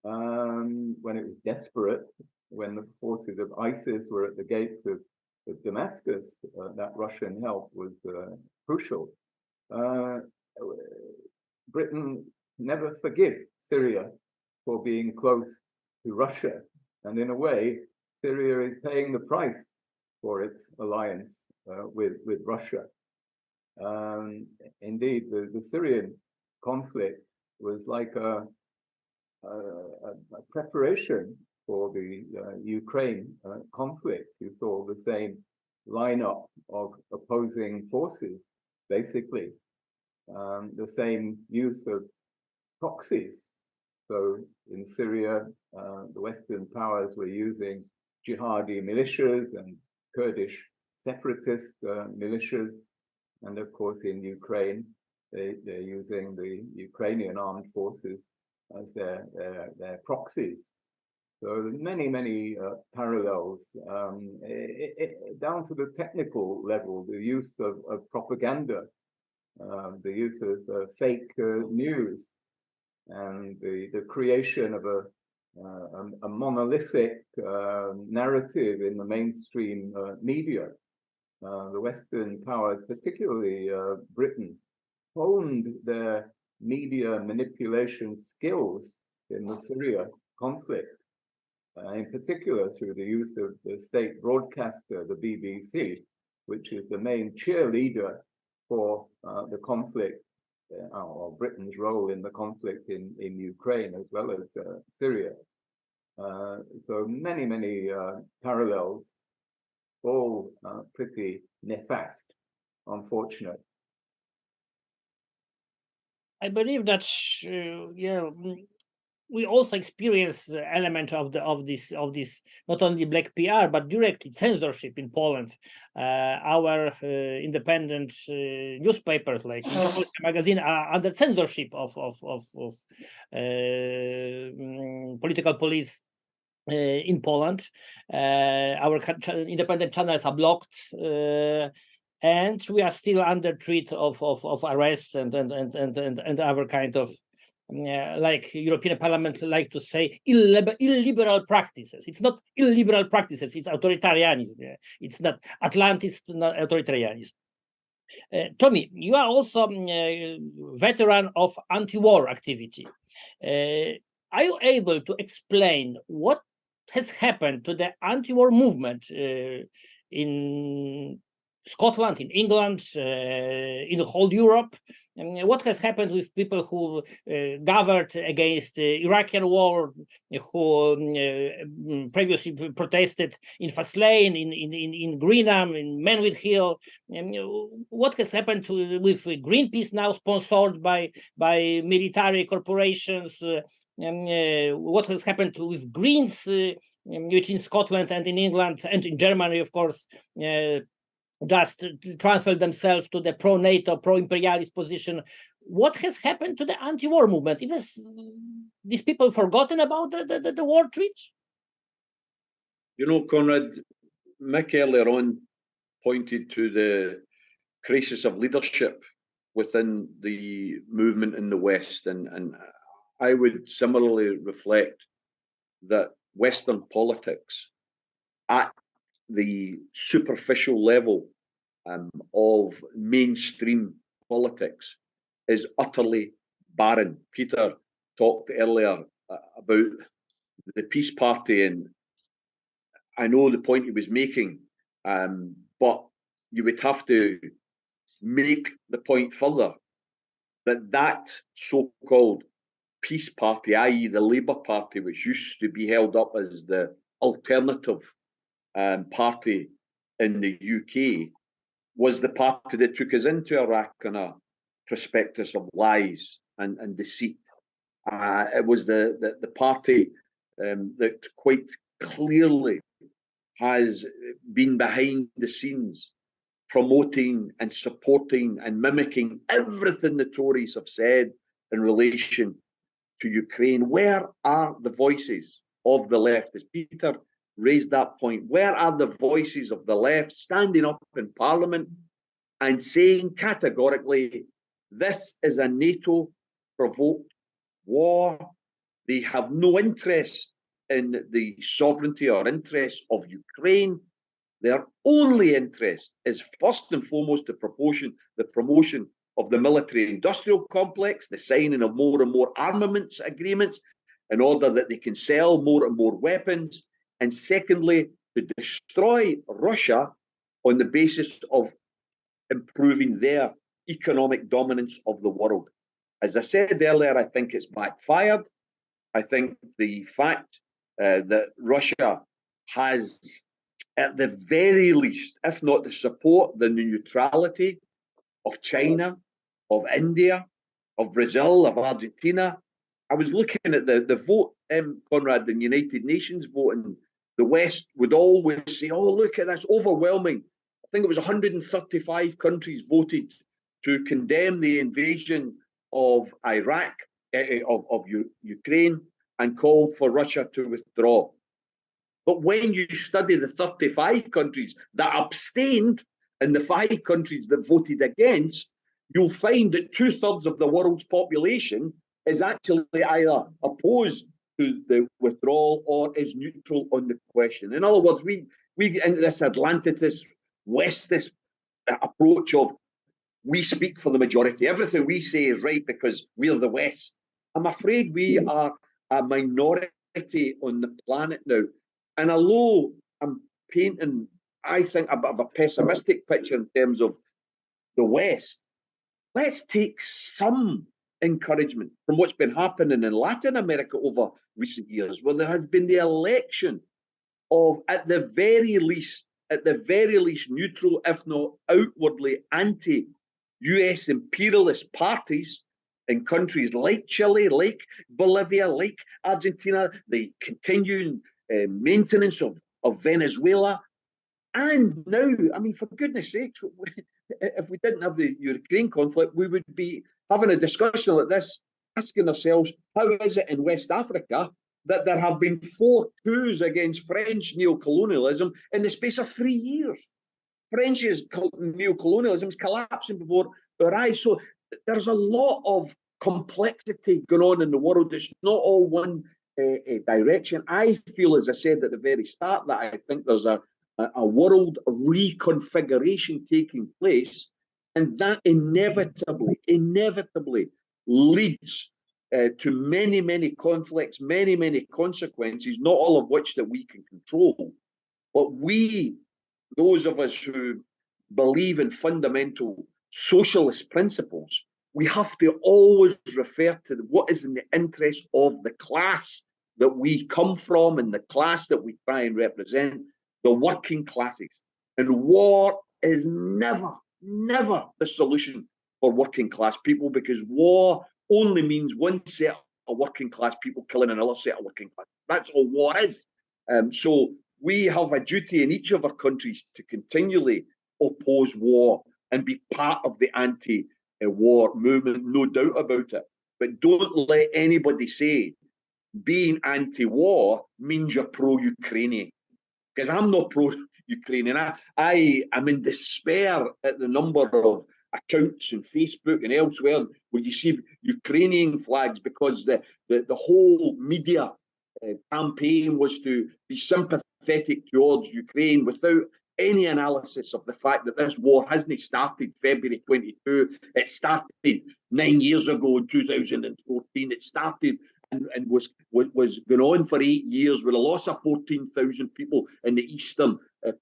when it was desperate, when the forces of ISIS were at the gates of Damascus. That Russian help was crucial. Britain never forgive Syria for being close to Russia, and in a way, Syria is paying the price for its alliance with Russia. Indeed, the Syrian conflict was like a preparation for the Ukraine conflict. You saw the same lineup of opposing forces, basically, the same use of proxies. So in Syria, the Western powers were using jihadi militias and Kurdish separatist militias. And of course, in Ukraine, they're using the Ukrainian armed forces as their proxies. So many parallels, down to the technical level, the use of propaganda, the use of fake news, and the creation of a monolithic narrative in the mainstream media. The Western powers, particularly Britain, honed their media manipulation skills in the Syria conflict, in particular through the use of the state broadcaster, the BBC, which is the main cheerleader for the conflict, or Britain's role in the conflict in Ukraine as well as Syria. So many parallels, all pretty nefast, unfortunate. I believe that we also experience element of this not only black PR but directly censorship in Poland. Our independent newspapers like Polska Magazine are under censorship of political police in Poland. Our independent channels are blocked. And we are still under threat of arrests and other kind of like European Parliament like to say illiberal practices. It's not illiberal practices, it's authoritarianism. It's not Atlantist, not authoritarianism. Tommy, you are also a veteran of anti-war activity. Are you able to explain what has happened to the anti-war movement in Scotland, in England, in the whole Europe? What has happened with people who gathered against the Iraqi war, who previously protested in Faslane, in Greenham, in Menwith Hill? What has happened with Greenpeace, now sponsored by military corporations? What has happened with Greens, which in Scotland and in England and in Germany, of course, just transfer themselves to the pro-NATO, pro-imperialist position? What has happened to the anti-war movement? Is these people forgotten about the war treaty? You know, Conrad, Mick earlier on pointed to the crisis of leadership within the movement in the West, and I would similarly reflect that Western politics at the superficial level of mainstream politics is utterly barren. Peter talked earlier about the Peace Party, and I know the point he was making, but you would have to make the point further that so-called Peace Party, i.e. the Labour Party, which used to be held up as the alternative party in the UK, was the party that took us into Iraq on a prospectus of lies and deceit. It was the party that quite clearly has been behind the scenes promoting and supporting and mimicking everything the Tories have said in relation to Ukraine. Where are the voices of the left? As Peter raised that point, where are the voices of the left standing up in Parliament and saying categorically This is a NATO-provoked war. They have no interest in the sovereignty or interests of Ukraine. Their only interest is first and foremost the promotion of the military-industrial complex, the signing of more and more armaments agreements in order that they can sell more and more weapons, and secondly, to destroy Russia on the basis of improving their economic dominance of the world. As I said earlier, I think it's backfired. I think the fact that Russia has, at the very least, if not the support, the neutrality of China, of India, of Brazil, of Argentina. I was looking at the vote, Conrad, the United Nations vote, and the West would always say, oh, look at that's overwhelming. I think it was 135 countries voted to condemn the invasion of Iraq, of Ukraine, and called for Russia to withdraw. But when you study the 35 countries that abstained and the 5 countries that voted against, you'll find that 2/3 of the world's population is actually either opposed to the withdrawal or is neutral on the question. In other words, we get into this Atlantist, Westist approach of we speak for the majority. Everything we say is right because we're the West. I'm afraid we are a minority on the planet now. And although I'm painting, I think, a bit of a pessimistic picture in terms of the West, let's take some encouragement from what's been happening in Latin America over recent years, where there has been the election of, at the very least, neutral, if not outwardly anti-US imperialist parties in countries like Chile, like Bolivia, like Argentina, the continuing maintenance of Venezuela. And now, I mean, for goodness sakes, if we didn't have the Ukraine conflict, we would be having a discussion like this, asking ourselves, how is it in West Africa that there have been 4 coups against French neocolonialism in the space of 3 years? French neocolonialism is collapsing before our eyes. So there's a lot of complexity going on in the world. It's not all one direction. I feel, as I said at the very start, that I think there's a world reconfiguration taking place, and that inevitably leads to many conflicts, many consequences, not all of which that we can control. But we, those of us who believe in fundamental socialist principles, we have to always refer to what is in the interest of the class that we come from and the class that we try and represent, the working classes. And war is never the solution for working class people, because war only means one set of working class people killing another set of working class. That's all war is. So we have a duty in each of our countries to continually oppose war and be part of the anti-war movement, no doubt about it. But don't let anybody say being anti-war means you're pro-Ukrainian, because I'm not pro-Ukrainian. I am in despair at the number of accounts on Facebook and elsewhere where you see Ukrainian flags, because the whole media campaign was to be sympathetic towards Ukraine without any analysis of the fact that this war hasn't started February 22. It started 9 years ago in 2014. It started and was going on for 8 years with a loss of 14,000 people in the eastern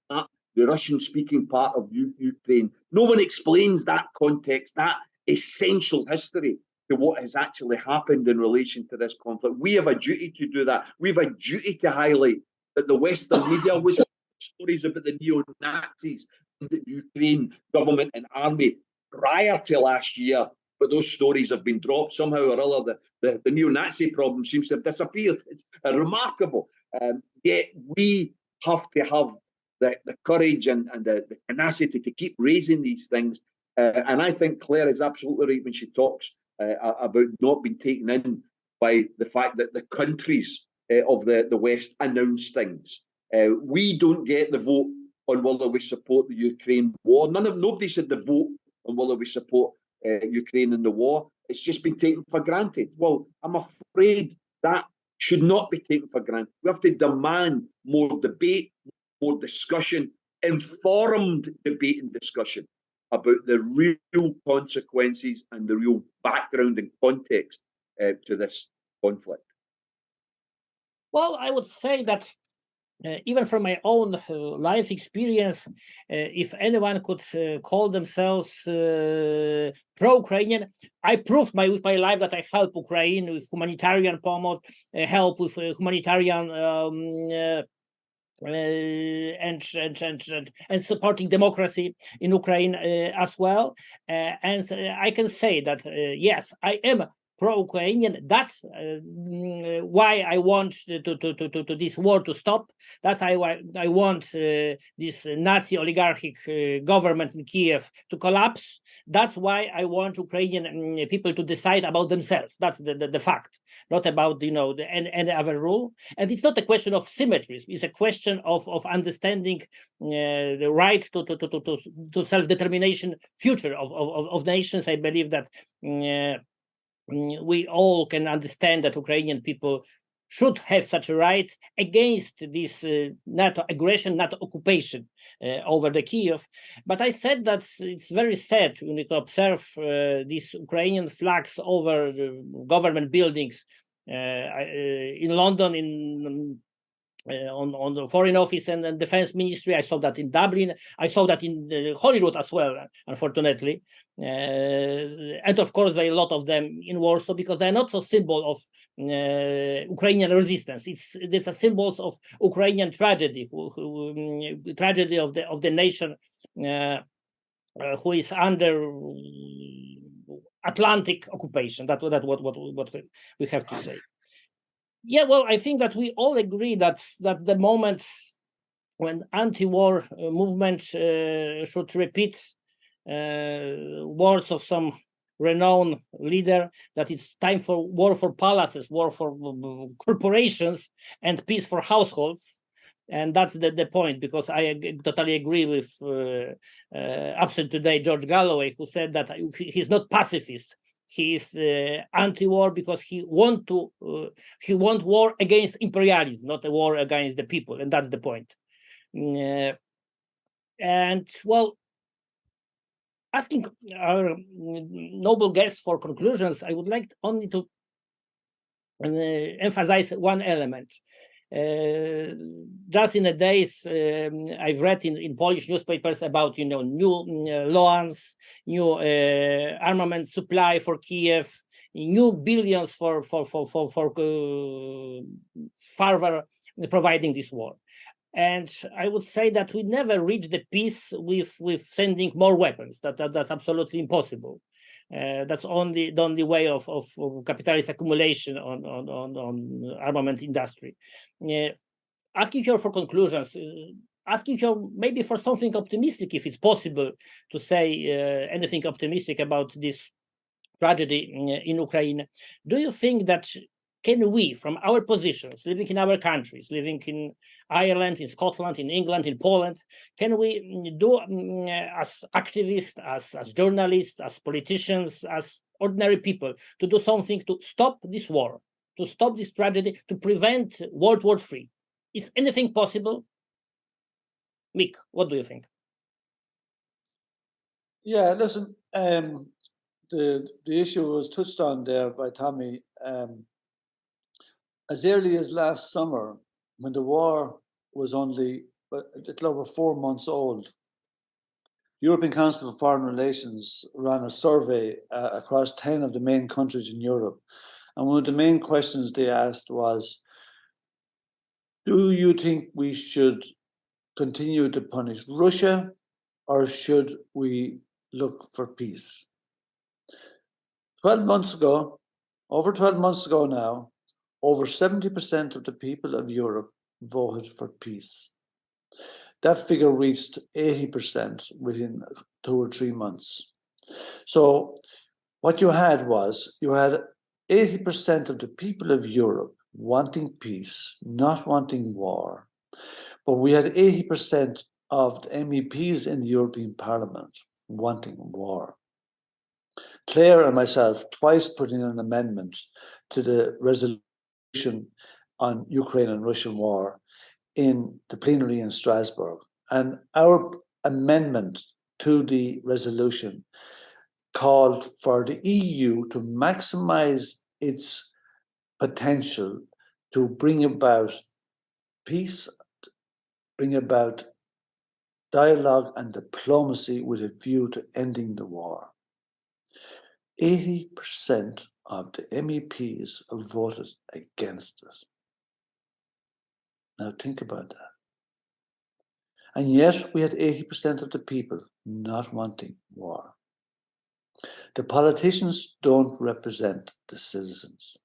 part, the Russian-speaking part of Ukraine. No one explains that context, that essential history to what has actually happened in relation to this conflict. We have a duty to do that. We have a duty to highlight that the Western media was stories about the neo-Nazis in the Ukraine government and army prior to last year, but those stories have been dropped somehow or other. The neo-Nazi problem seems to have disappeared. It's remarkable. Yet we have to have the courage and the tenacity to keep raising these things. And I think Clare is absolutely right when she talks about not being taken in by the fact that the countries of the West announce things. We don't get the vote on whether we support the Ukraine war. Nobody said the vote on whether we support Ukraine in the war. It's just been taken for granted. Well, I'm afraid that should not be taken for granted. We have to demand more debate, more discussion, informed debate and discussion about the real consequences and the real background and context to this conflict. Well, I would say that even from my own life experience, if anyone could call themselves pro-Ukrainian, I proved with my life that I help Ukraine with humanitarian pomoc, help with humanitarian and supporting democracy in Ukraine as well. And I can say that, yes, I am pro-Ukrainian. That's why I want to this war to stop. That's why I want this Nazi oligarchic government in Kiev to collapse. That's why I want Ukrainian people to decide about themselves. That's the fact, not about any other rule. And it's not a question of symmetries. It's a question of understanding the right to self-determination future of nations. I believe that we all can understand that Ukrainian people should have such a right against this NATO aggression, NATO occupation over the Kiev. But I said that it's very sad when you observe these Ukrainian flags over government buildings in London, on the Foreign Office and Defense Ministry. I saw that in Dublin. I saw that in Hollywood as well, unfortunately. And of course, there are a lot of them in Warsaw because they're not so symbol of Ukrainian resistance. It's a symbols of Ukrainian tragedy, tragedy of the nation who is under Atlantic occupation. That's what we have to say. Yeah, well, I think that we all agree that the moment when anti-war movement should repeat words of some renowned leader, that it's time for war for palaces, war for corporations, and peace for households. And that's the point, because I totally agree with absent today George Galloway, who said that he's not pacifist. He is anti-war because he want war against imperialism, not a war against the people, and that's the point. And well, asking our noble guests for conclusions, I would like only to emphasize one element. Just in the days I've read in Polish newspapers about new loans, new armament supply for Kiev, new billions for further providing this war. And I would say that we never reach the peace with sending more weapons. That's absolutely impossible. That's the only way of capitalist accumulation on armament industry. Asking her for conclusions, asking her maybe for something optimistic, if it's possible to say anything optimistic about this tragedy in Ukraine. Do you think that can we, from our positions, living in our countries, living in Ireland, in Scotland, in England, in Poland, can we do as activists, as journalists, as politicians, as ordinary people, to do something to stop this war, to stop this tragedy, to prevent World War III? Is anything possible? Mick, what do you think? Yeah, listen, the issue was touched on there by Tommy. As early as last summer, when the war was only a little over 4 months old, the European Council for Foreign Relations ran a survey across 10 of the main countries in Europe. And one of the main questions they asked was, do you think we should continue to punish Russia, or should we look for peace? 12 months ago, over 12 months ago now, over 70% of the people of Europe voted for peace. That figure reached 80% within 2 or 3 months. So what you had 80% of the people of Europe wanting peace, not wanting war. But we had 80% of the MEPs in the European Parliament wanting war. Clare and myself twice put in an amendment to the resolution on Ukraine and Russian war in the plenary in Strasbourg. And our amendment to the resolution called for the EU to maximize its potential to bring about peace, bring about dialogue and diplomacy with a view to ending the war. 80% of the MEPs have voted against it. Now think about that. And yet we had 80% of the people not wanting war. The politicians don't represent the citizens,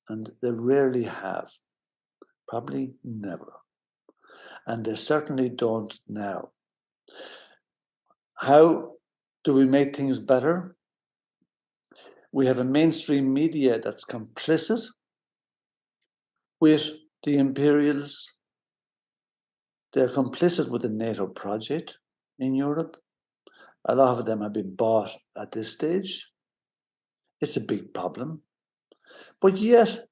and they rarely have, probably never. And they certainly don't now. How do we make things better? We have a mainstream media that's complicit with the imperials. They're complicit with the NATO project in Europe. A lot of them have been bought at this stage. It's a big problem. But yet,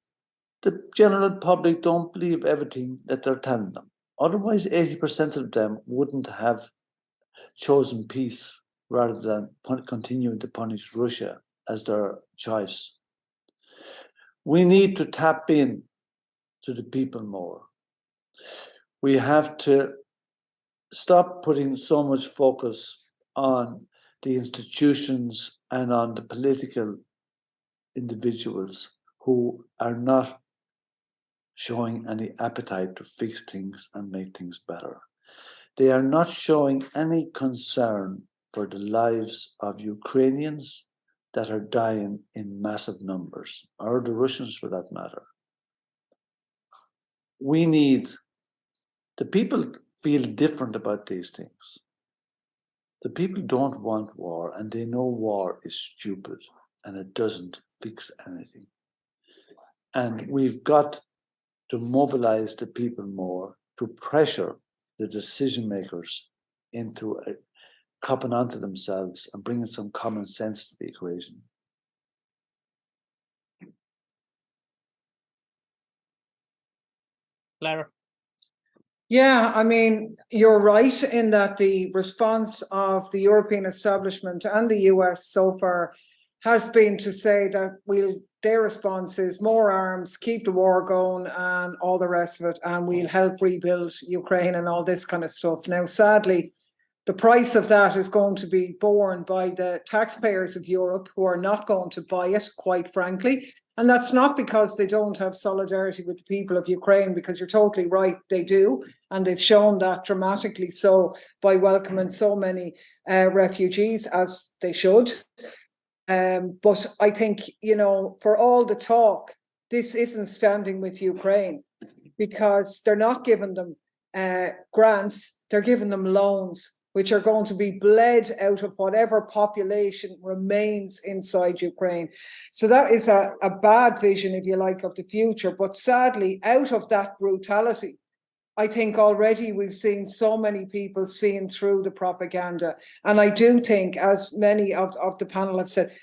the general public don't believe everything that they're telling them. Otherwise, 80% of them wouldn't have chosen peace rather than continuing to punish Russia as their choice. We need to tap in to the people more. We have to stop putting so much focus on the institutions and on the political individuals who are not showing any appetite to fix things and make things better. They are not showing any concern for the lives of Ukrainians that are dying in massive numbers, or the Russians for that matter. We need, the people feel different about these things. The people don't want war, and they know war is stupid and it doesn't fix anything. And we've got to mobilize the people more to pressure the decision makers into copping onto themselves and bringing some common sense to the equation. Clare? Yeah, I mean, you're right in that the response of the European establishment and the US so far has been to say that their response is more arms, keep the war going and all the rest of it, and we'll help rebuild Ukraine and all this kind of stuff. Now, sadly, the price of that is going to be borne by the taxpayers of Europe, who are not going to buy it, quite frankly. And that's not because they don't have solidarity with the people of Ukraine, because you're totally right, they do. And they've shown that dramatically so by welcoming so many refugees, as they should. But I think, you know, for all the talk, this isn't standing with Ukraine, because they're not giving them grants, they're giving them loans, which are going to be bled out of whatever population remains inside Ukraine. So that is a bad vision, if you like, of the future. But sadly, out of that brutality, I think already we've seen so many people seeing through the propaganda. And I do think, as many of the panel have said,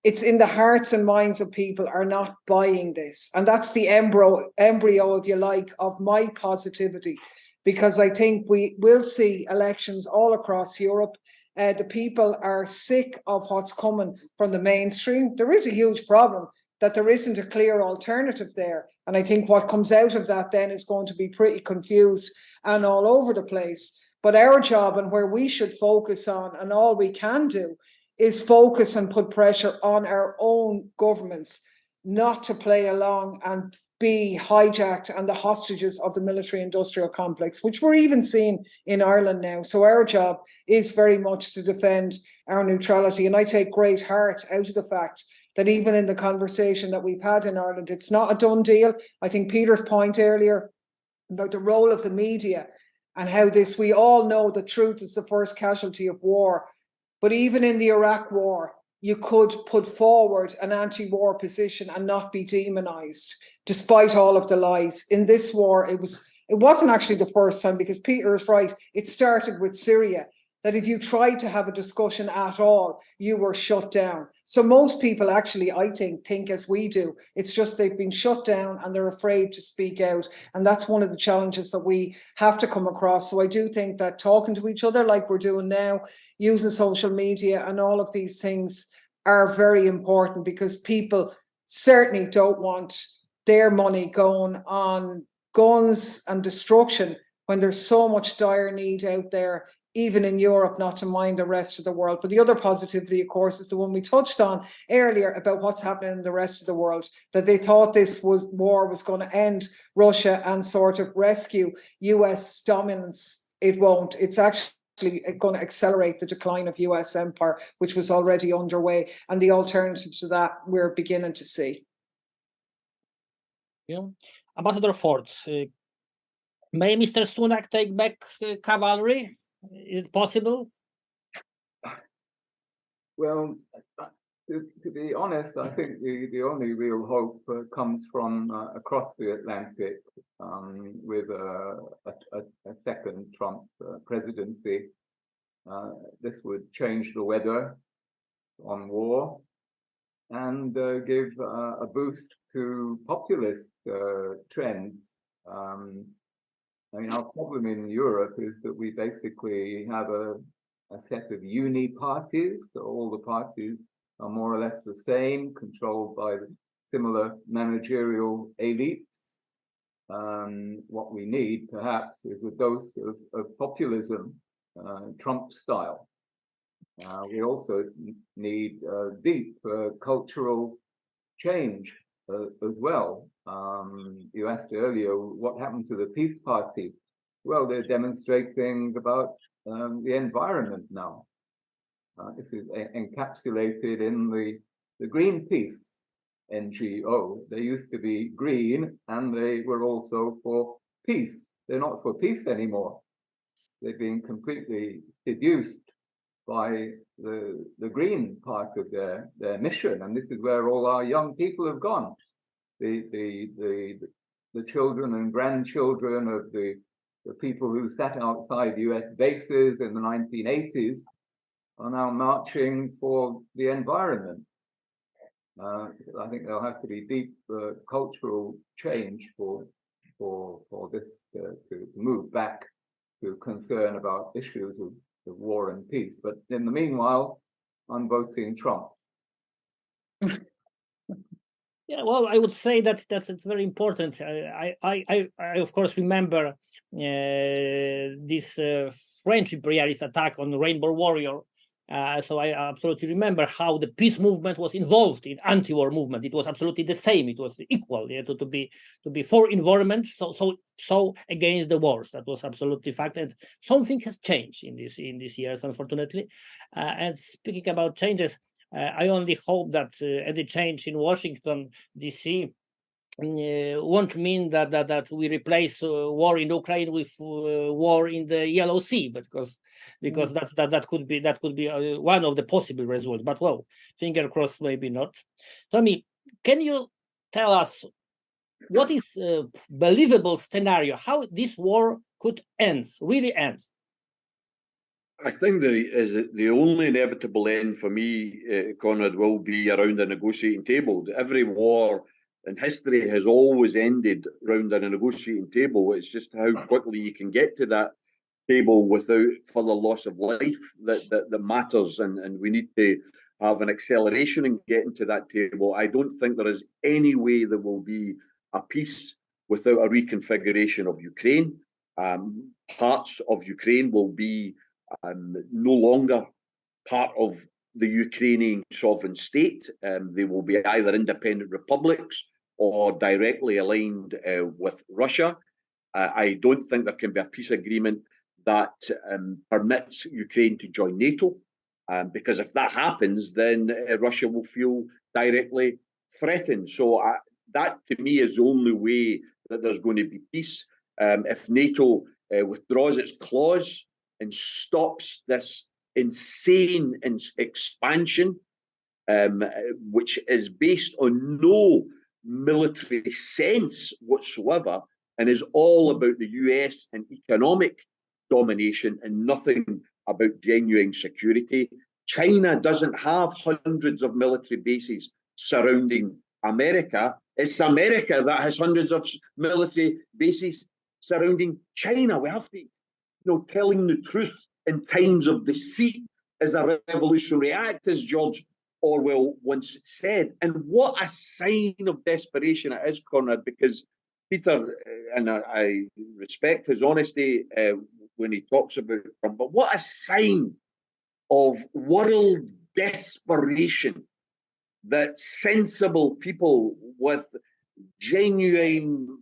it's in the hearts and minds of people are not buying this. And that's the embryo, if you like, of my positivity. Because I think we will see elections all across Europe. The people are sick of what's coming from the mainstream. There is a huge problem that there isn't a clear alternative there. And I think what comes out of that then is going to be pretty confused and all over the place. But our job, and where we should focus on, and all we can do, is focus and put pressure on our own governments, not to play along and be hijacked and the hostages of the military-industrial complex, which we're even seeing in Ireland now. So our job is very much to defend our neutrality. And I take great heart out of the fact that even in the conversation that we've had in Ireland, it's not a done deal. I think Peter's point earlier about the role of the media and how this, we all know the truth is the first casualty of war. But even in the Iraq war, you could put forward an anti-war position and not be demonized, despite all of the lies. In this war, it wasn't actually the first time, because Peter is right. It started with Syria. that if you tried to have a discussion at all, you were shut down. So most people actually, I think as we do. It's just they've been shut down and they're afraid to speak out. And that's one of the challenges that we have to come across. So I do think that talking to each other like we're doing now, using social media and all of these things are very important, because people certainly don't want their money going on guns and destruction when there's so much dire need out there, even in Europe, not to mind the rest of the world. But the other positivity, of course, is the one we touched on earlier about what's happening in the rest of the world, that they thought this war was going to end Russia and sort of rescue US dominance. It won't. It's actually going to accelerate the decline of US empire, which was already underway. And the alternatives to that we're beginning to see. Yeah. Ambassador Ford, may Mr. Sunak take back cavalry? Is it possible? Well, to be honest, I think the only real hope comes from across the Atlantic, with a second Trump presidency. This would change the weather on war and give a boost to populist trends. I mean, our problem in Europe is that we basically have a set of uni parties. So all the parties are more or less the same, controlled by similar managerial elites. What we need, perhaps, is a dose of populism, Trump style. We also need deep cultural change as well. You asked earlier what happened to the Peace Party. Well, they're demonstrating about the environment now. This is encapsulated in the Greenpeace NGO. They used to be green and they were also for peace. They're not for peace anymore. They've been completely seduced by the green part of their mission, and this is where all our young people have gone. The children and grandchildren of the people who sat outside US bases in the 1980s are now marching for the environment. I think there'll have to be deep cultural change for this to move back to concern about issues of war and peace. But in the meanwhile, I'm voting Trump. Yeah, well, I would say that's it's very important. I of course remember this French imperialist attack on the Rainbow Warrior. So I absolutely remember how the peace movement was involved in anti-war movement. It was absolutely the same. It was equal, yeah, to be for environment, so against the wars. That was absolutely fact. And something has changed in these years, unfortunately. And speaking about changes, I only hope that any change in Washington, D.C. Won't mean that we replace war in Ukraine with war in the Yellow Sea, because that could be one of the possible results. But well, finger crossed, maybe not. Tommy, can you tell us what is a believable scenario, how this war could really end? I think the only inevitable end for me, Conrad, will be around a negotiating table. Every war in history has always ended around a negotiating table. It's just how quickly you can get to that table without further loss of life that matters, and we need to have an acceleration in getting to that table. I don't think there is any way there will be a peace without a reconfiguration of Ukraine. Parts of Ukraine will be no longer part of the Ukrainian sovereign state. They will be either independent republics or directly aligned with Russia. I don't think there can be a peace agreement that permits Ukraine to join NATO, because if that happens, then Russia will feel directly threatened. So that, to me, is the only way that there's going to be peace. If NATO withdraws its clause and stops this insane expansion, which is based on no military sense whatsoever, and is all about the US and economic domination and nothing about genuine security. China doesn't have hundreds of military bases surrounding America. It's America that has hundreds of military bases surrounding China. We have to, telling the truth in times of deceit is a revolutionary act, as George Orwell once said. And what a sign of desperation it is, Conrad, because Peter, and I respect his honesty when he talks about Trump, but what a sign of world desperation that sensible people with genuine,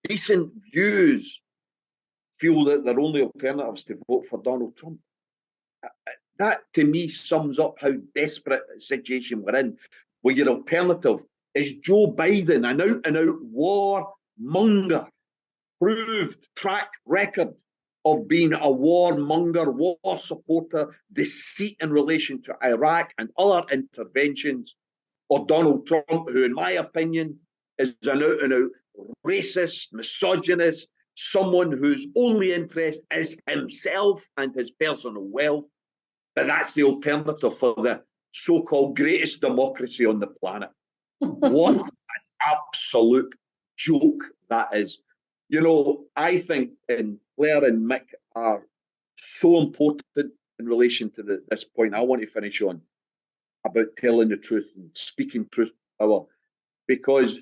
decent views feel that their only alternative is to vote for Donald Trump. That, to me, sums up how desperate a situation we're in, where your alternative is Joe Biden, an out-and-out warmonger, proved track record of being a warmonger, war supporter, deceit in relation to Iraq and other interventions, or Donald Trump, who, in my opinion, is an out-and-out racist, misogynist, someone whose only interest is himself and his personal wealth. But that's the alternative for the so-called greatest democracy on the planet. What an absolute joke that is. I think Clare and Mick are so important in relation to this point. I want to finish on about telling the truth and speaking truth to power, because,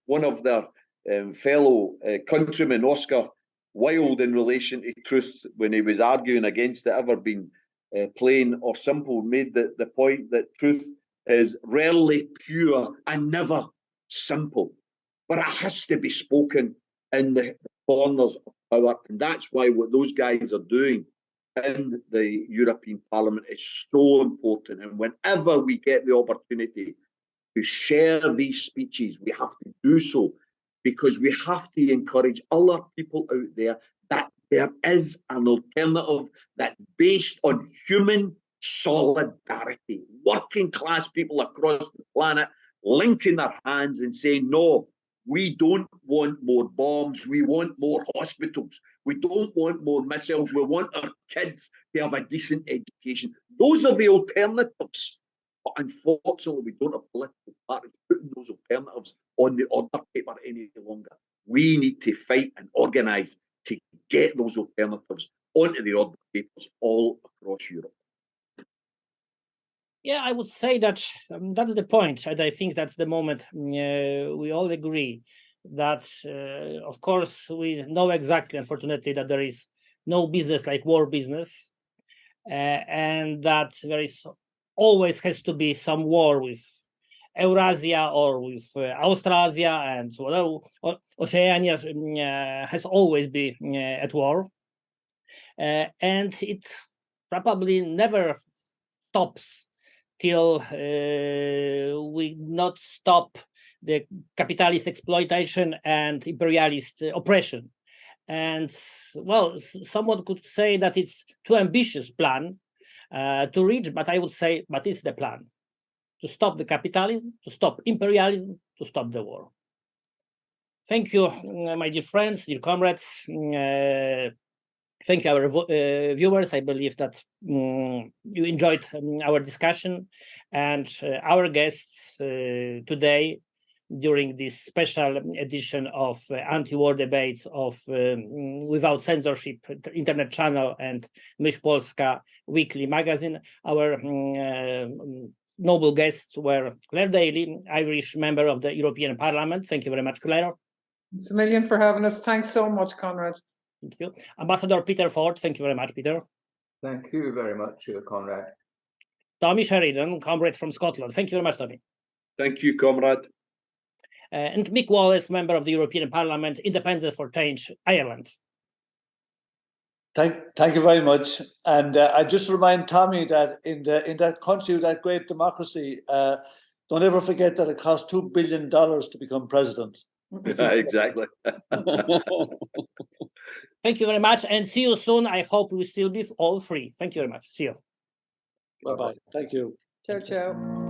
one of their fellow countrymen, Oscar Wilde, in relation to truth, when he was arguing against it ever being plain or simple, made the point that truth is rarely pure and never simple, but it has to be spoken in the corners of power. And that's why what those guys are doing in the European Parliament is so important. And whenever we get the opportunity to share these speeches, we have to do so, because we have to encourage other people out there that there is an alternative that's based on human solidarity. Working class people across the planet linking their hands and saying, no, we don't want more bombs. We want more hospitals. We don't want more missiles. We want our kids to have a decent education. Those are the alternatives. But unfortunately, we don't have political parties putting those alternatives on the order paper any longer. We need to fight and organise to get those alternatives onto the order papers all across Europe. Yeah, I would say that that's the point. And I think that's the moment we all agree that, of course, we know exactly, unfortunately, that there is no business like war business, and that there is always has to be some war with Eurasia or with Australasia, and Oceania has always been at war. And it probably never stops till we not stop the capitalist exploitation and imperialist oppression. And, well, someone could say that it's too ambitious plan to reach, but I would say, but it's the plan. To stop the capitalism, to stop imperialism, to stop the war. Thank you, my dear friends, dear comrades. Thank you, our viewers. I believe that you enjoyed our discussion, and our guests today during this special edition of Antiwar Debates of Without Censorship internet channel and Myśl Polska weekly magazine. Our noble guests were Clare Daly, Irish member of the European Parliament. Thank you very much, Clare. It's a million for having us. Thanks so much, Conrad. Thank you. Ambassador Peter Ford, thank you very much, Peter. Thank you very much, Conrad. Tommy Sheridan, comrade from Scotland. Thank you very much, Tommy. Thank you, comrade. And Mick Wallace, member of the European Parliament, Independent for Change, Ireland. Thank you very much. And I just remind Tommy that in that country, that great democracy, don't ever forget that it cost $2 billion to become president. Yeah, exactly. Thank you very much, and see you soon. I hope we will still be all free. Thank you very much. See you. Bye-bye. Thank you. Ciao, ciao.